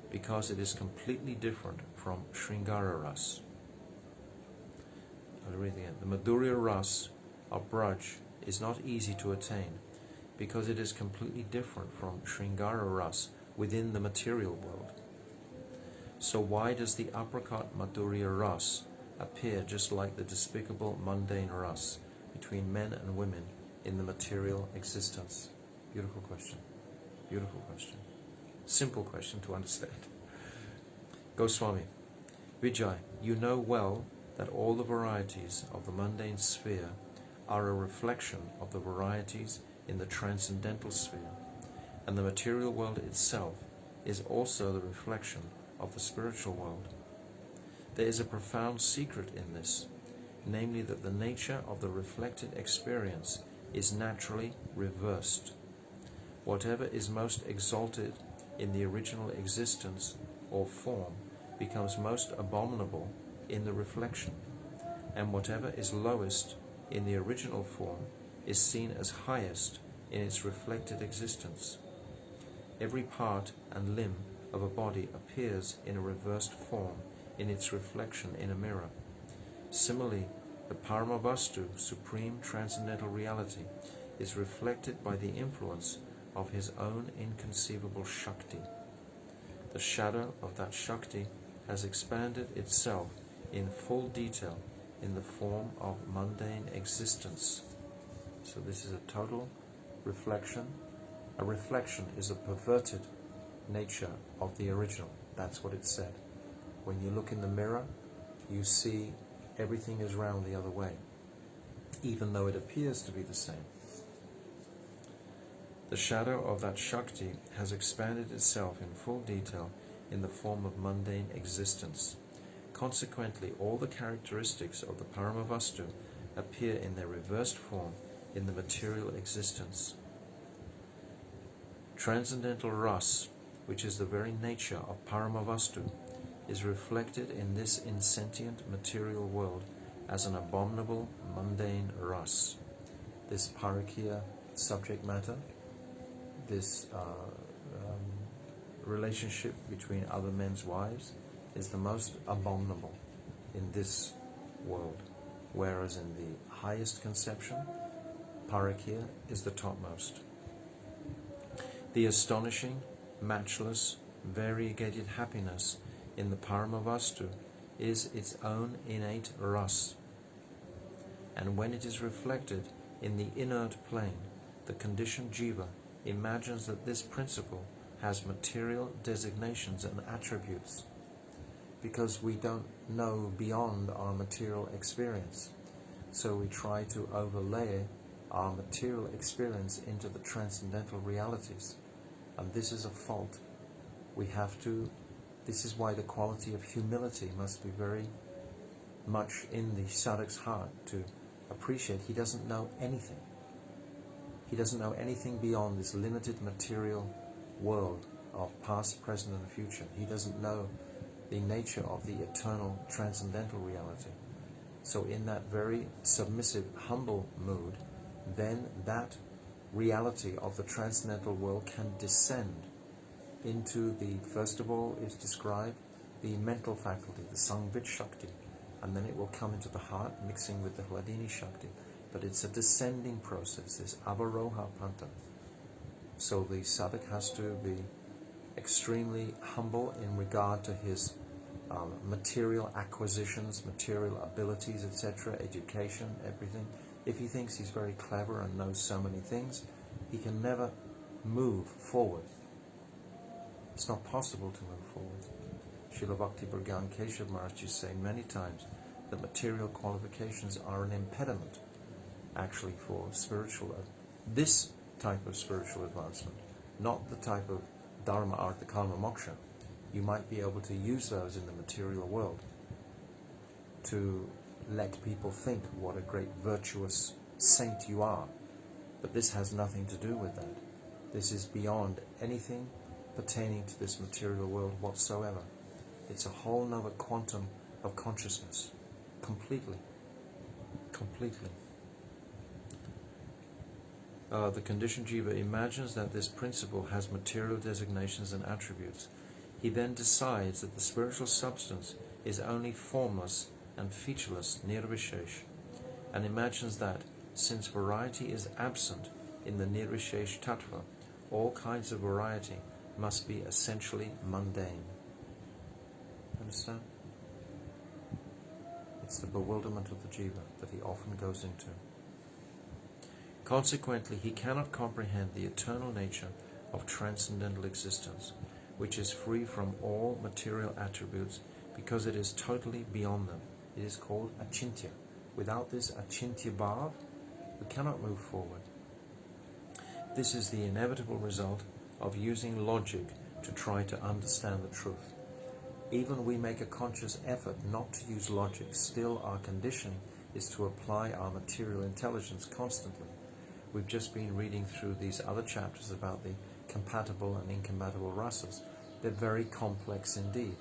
because it is completely different from Sringara Ras. I'll read again. The Madhurya Ras of Braj is not easy to attain, because it is completely different from Sringara Ras within the material world. So why does the apricot Madhurya Ras appear just like the despicable mundane Ras between men and women in the material existence? Beautiful question. Beautiful question. Simple question to understand. Goswami: Vijay, you know well that all the varieties of the mundane sphere are a reflection of the varieties in the transcendental sphere, and the material world itself is also the reflection of the spiritual world. There is a profound secret in this, namely that the nature of the reflected experience is naturally reversed. Whatever is most exalted in the original existence or form becomes most abominable in the reflection, and whatever is lowest in the original form is seen as highest in its reflected existence. Every part and limb of a body appears in a reversed form in its reflection in a mirror. Similarly, the Paramavastu, supreme transcendental reality, is reflected by the influence of his own inconceivable Shakti. The shadow of that Shakti has expanded itself in full detail in the form of mundane existence. So this is a total reflection. A reflection is a perverted nature of the original. That's what it said. When you look in the mirror, you see everything is round the other way, even though it appears to be the same. The shadow of that Shakti has expanded itself in full detail in the form of mundane existence. Consequently, all the characteristics of the Paramavastu appear in their reversed form in the material existence. Transcendental Ras, which is the very nature of Paramavastu, is reflected in this insentient material world as an abominable mundane Ras. This Parakya subject matter, this relationship between other men's wives, is the most abominable in this world, whereas in the highest conception, Parakya is the topmost. The astonishing, matchless, variegated happiness in the Paramavastu is its own innate ras, and when it is reflected in the inert plane, the conditioned jiva imagines that this principle has material designations and attributes. because we don't know beyond our material experience. So we try to overlay our material experience into the transcendental realities. And this is a fault. This is why the quality of humility must be very much in the sadhak's heart, to appreciate he doesn't know anything. He doesn't know anything beyond this limited material world of past, present and future. He doesn't know the nature of the eternal transcendental reality. So in that very submissive, humble mood, then that reality of the transcendental world can descend into the, first of all is described, the mental faculty, the Sangvit Shakti, and then it will come into the heart, mixing with the Hladini Shakti. But it's a descending process, this avaroha panta. So the sadhak has to be extremely humble in regard to his material acquisitions, material abilities, etc., education, everything. If he thinks he's very clever and knows so many things, he can never move forward. It's not possible to move forward. Srila Bhakti Bhagwan Keshav Maharaj used to say many times that material qualifications are an impediment actually for this type of spiritual advancement, not the type of dharma, artha, karma, moksha. You might be able to use those in the material world to let people think what a great virtuous saint you are. But this has nothing to do with that. This is beyond anything pertaining to this material world whatsoever. It's a whole nother quantum of consciousness. Completely. The conditioned jiva imagines that this principle has material designations and attributes. He then decides that the spiritual substance is only formless and featureless, nirvishesh, and imagines that, since variety is absent in the nirvishesh tattva, all kinds of variety must be essentially mundane. Understand? It's the bewilderment of the jiva that he often goes into. Consequently, he cannot comprehend the eternal nature of transcendental existence, which is free from all material attributes because it is totally beyond them. It is called achintya. Without this achintya bhav, we cannot move forward. This is the inevitable result of using logic to try to understand the truth. Even we make a conscious effort not to use logic, still our condition is to apply our material intelligence constantly. We've just been reading through these other chapters about the compatible and incompatible rasas. They're very complex indeed.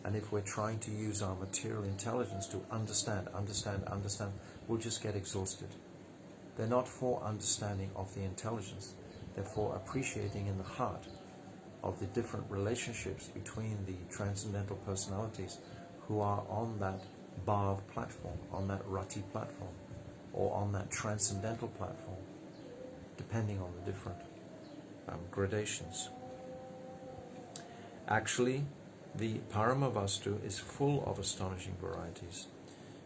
And if we're trying to use our material intelligence to understand, we'll just get exhausted. They're not for understanding of the intelligence. They're for appreciating in the heart of the different relationships between the transcendental personalities who are on that bhav platform, on that rati platform, or on that transcendental platform, depending on the different gradations. Actually, the Paramavastu is full of astonishing varieties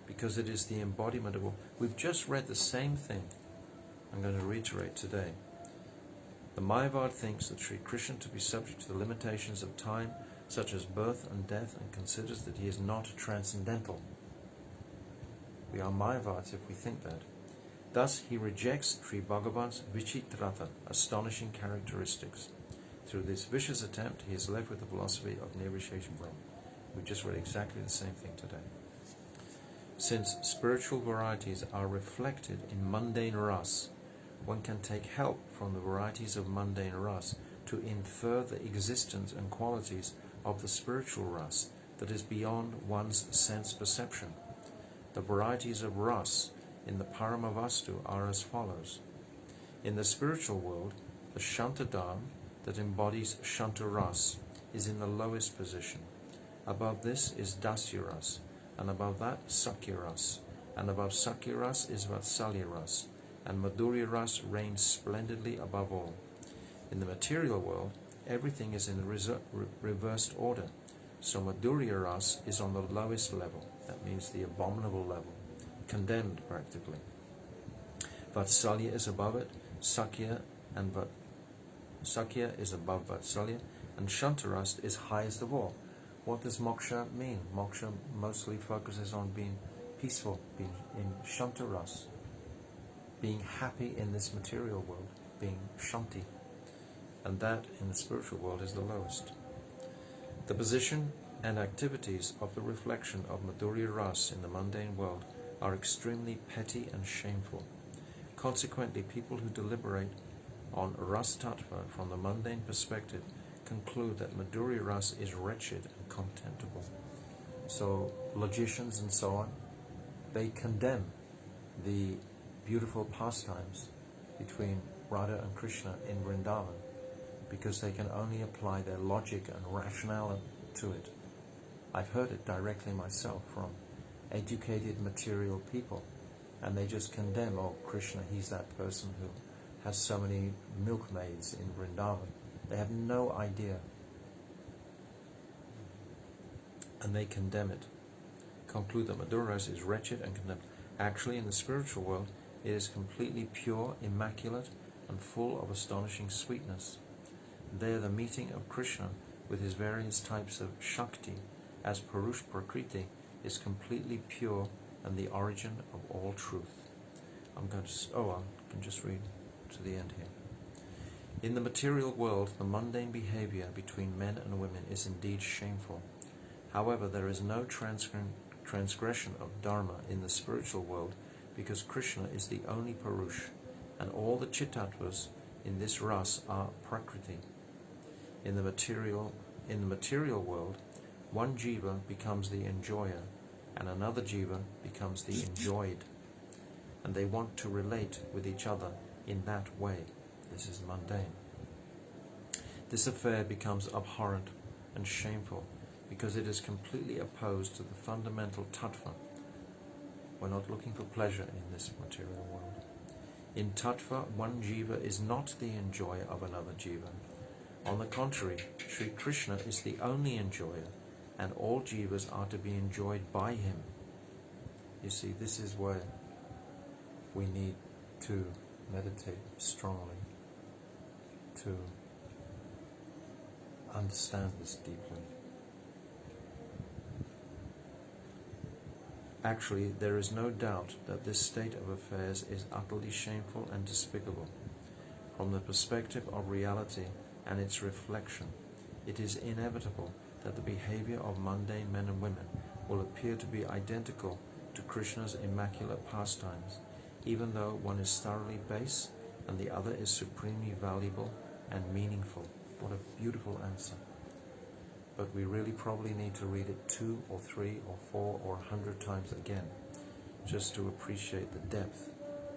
because it is the embodiment of all. We've just read the same thing. I'm going to reiterate today. The Mayavad thinks that Sri Krishna to be subject to the limitations of time, such as birth and death, and considers that he is not transcendental. We are Mayavads if we think that. Thus, he rejects Sri Bhagavan's Vichitrata, astonishing characteristics. Through this vicious attempt, he is left with the philosophy of Nirvishesh Brahma. We just read exactly the same thing today. Since spiritual varieties are reflected in mundane ras, one can take help from the varieties of mundane ras to infer the existence and qualities of the spiritual ras that is beyond one's sense perception. The varieties of ras in the Paramavastu are as follows. In the spiritual world, the Shantadam that embodies Shantaras is in the lowest position. Above this is Dasyaras, and above that Sakyaras, and above Sakyaras is Vatsalyaras, and Madhuryaras reigns splendidly above all. In the material world, everything is in the reversed order, so Madhuryaras is on the lowest level, that means the abominable level, condemned practically. Vatsalya is above it, Sakya is above Vatsalya, and Shantaras is highest of all. What does moksha mean? Moksha mostly focuses on being peaceful, being in shantaras, being happy in this material world, being shanti. And that in the spiritual world is the lowest. The position and activities of the reflection of Madhurya Ras in the mundane world are extremely petty and shameful. Consequently, people who deliberate on Ras Tattva from the mundane perspective conclude that Madhurya Ras is wretched and contemptible. So, logicians and so on, they condemn the beautiful pastimes between Radha and Krishna in Vrindavan because they can only apply their logic and rationale to it. I've heard it directly myself from educated material people, and they just condemn, oh, Krishna, he's that person who has so many milkmaids in Vrindavan. They have no idea. And they condemn it. Conclude that Madhurya Ras is wretched and condemned. Actually, in the spiritual world, it is completely pure, immaculate, and full of astonishing sweetness. There, the meeting of Krishna with his various types of Shakti as Purush Prakriti is completely pure and the origin of all truth. I can just read to the end here. In the material world, the mundane behavior between men and women is indeed shameful. However, there is no transgression of Dharma in the spiritual world because Krishna is the only Purush and all the Chittattvas in this ras are Prakriti. In the material world, one jiva becomes the enjoyer and another jiva becomes the enjoyed, and they want to relate with each other in that way. This is mundane. This affair becomes abhorrent and shameful because it is completely opposed to the fundamental tattva. We're not looking for pleasure in this material world. In tattva, one jiva is not the enjoyer of another jiva. On the contrary, Sri Krishna is the only enjoyer, and all jivas are to be enjoyed by him. You see, this is where we need to meditate strongly, to understand this deeply. Actually, there is no doubt that this state of affairs is utterly shameful and despicable. From the perspective of reality and its reflection, it is inevitable that the behavior of mundane men and women will appear to be identical to Krishna's immaculate pastimes, even though one is thoroughly base and the other is supremely valuable and meaningful. What a beautiful answer. But we really probably need to read it 2 or 3 or 4 or 100 times again, just to appreciate the depth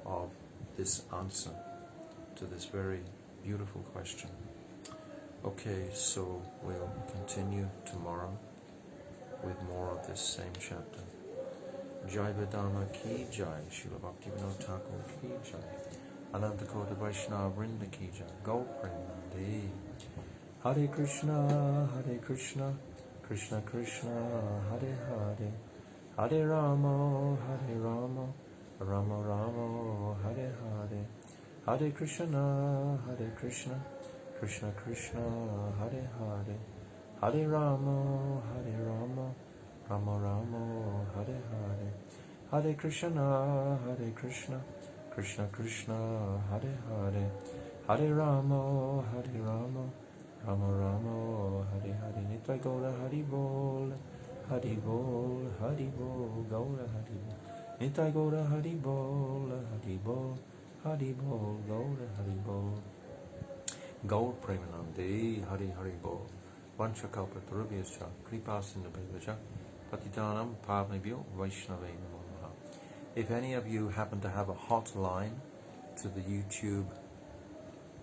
of this answer to this very beautiful question. Okay, so we'll continue tomorrow with more of this same chapter. Jaiva Dharma ki jai, Srila Bhaktivinoda Thakur ki jai, Ananta Kota Vaishnava Vrinda ki jai, Go Premanandi. Hare Krishna, Krishna Krishna, Hare Hare, Hare Rama, Rama Rama, Hare Hare, Hare Krishna, Krishna Krishna, Hare Hare, Hare Rama, Rama Rama, Hare Hare, Hare Krishna, Krishna Krishna, Hare Hare, Hare Rama, Rama Rama, Hare Hare. Nitya Gaura Hari Bol, Hari Bol, Hari Bol, Gaura Hari Bol. Nitya Gaura Hari Bol, Hari Bol, Hari Bol, Gaura Hari Bol. Gaur Premanandi, Hari Hari Bol. Vancha Kalpa Tarubhyascha, Kripa Sindhubhyacha, Patitanam Pavnebhyo, Vaishnave Namo Namaha. If any of you happen to have a hotline to the YouTube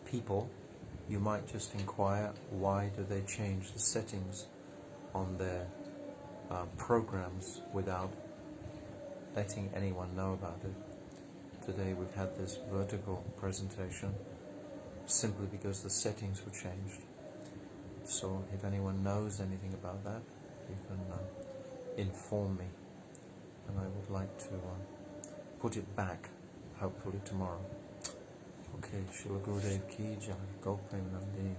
people, you might just inquire, why do they change the settings on their programs without letting anyone know about it? Today we've had this vertical presentation simply because the settings were changed. So if anyone knows anything about that, you can inform me, and I would like to put it back, hopefully tomorrow. Okay, Srila Gurudev Ki Jai, Go Premanandi.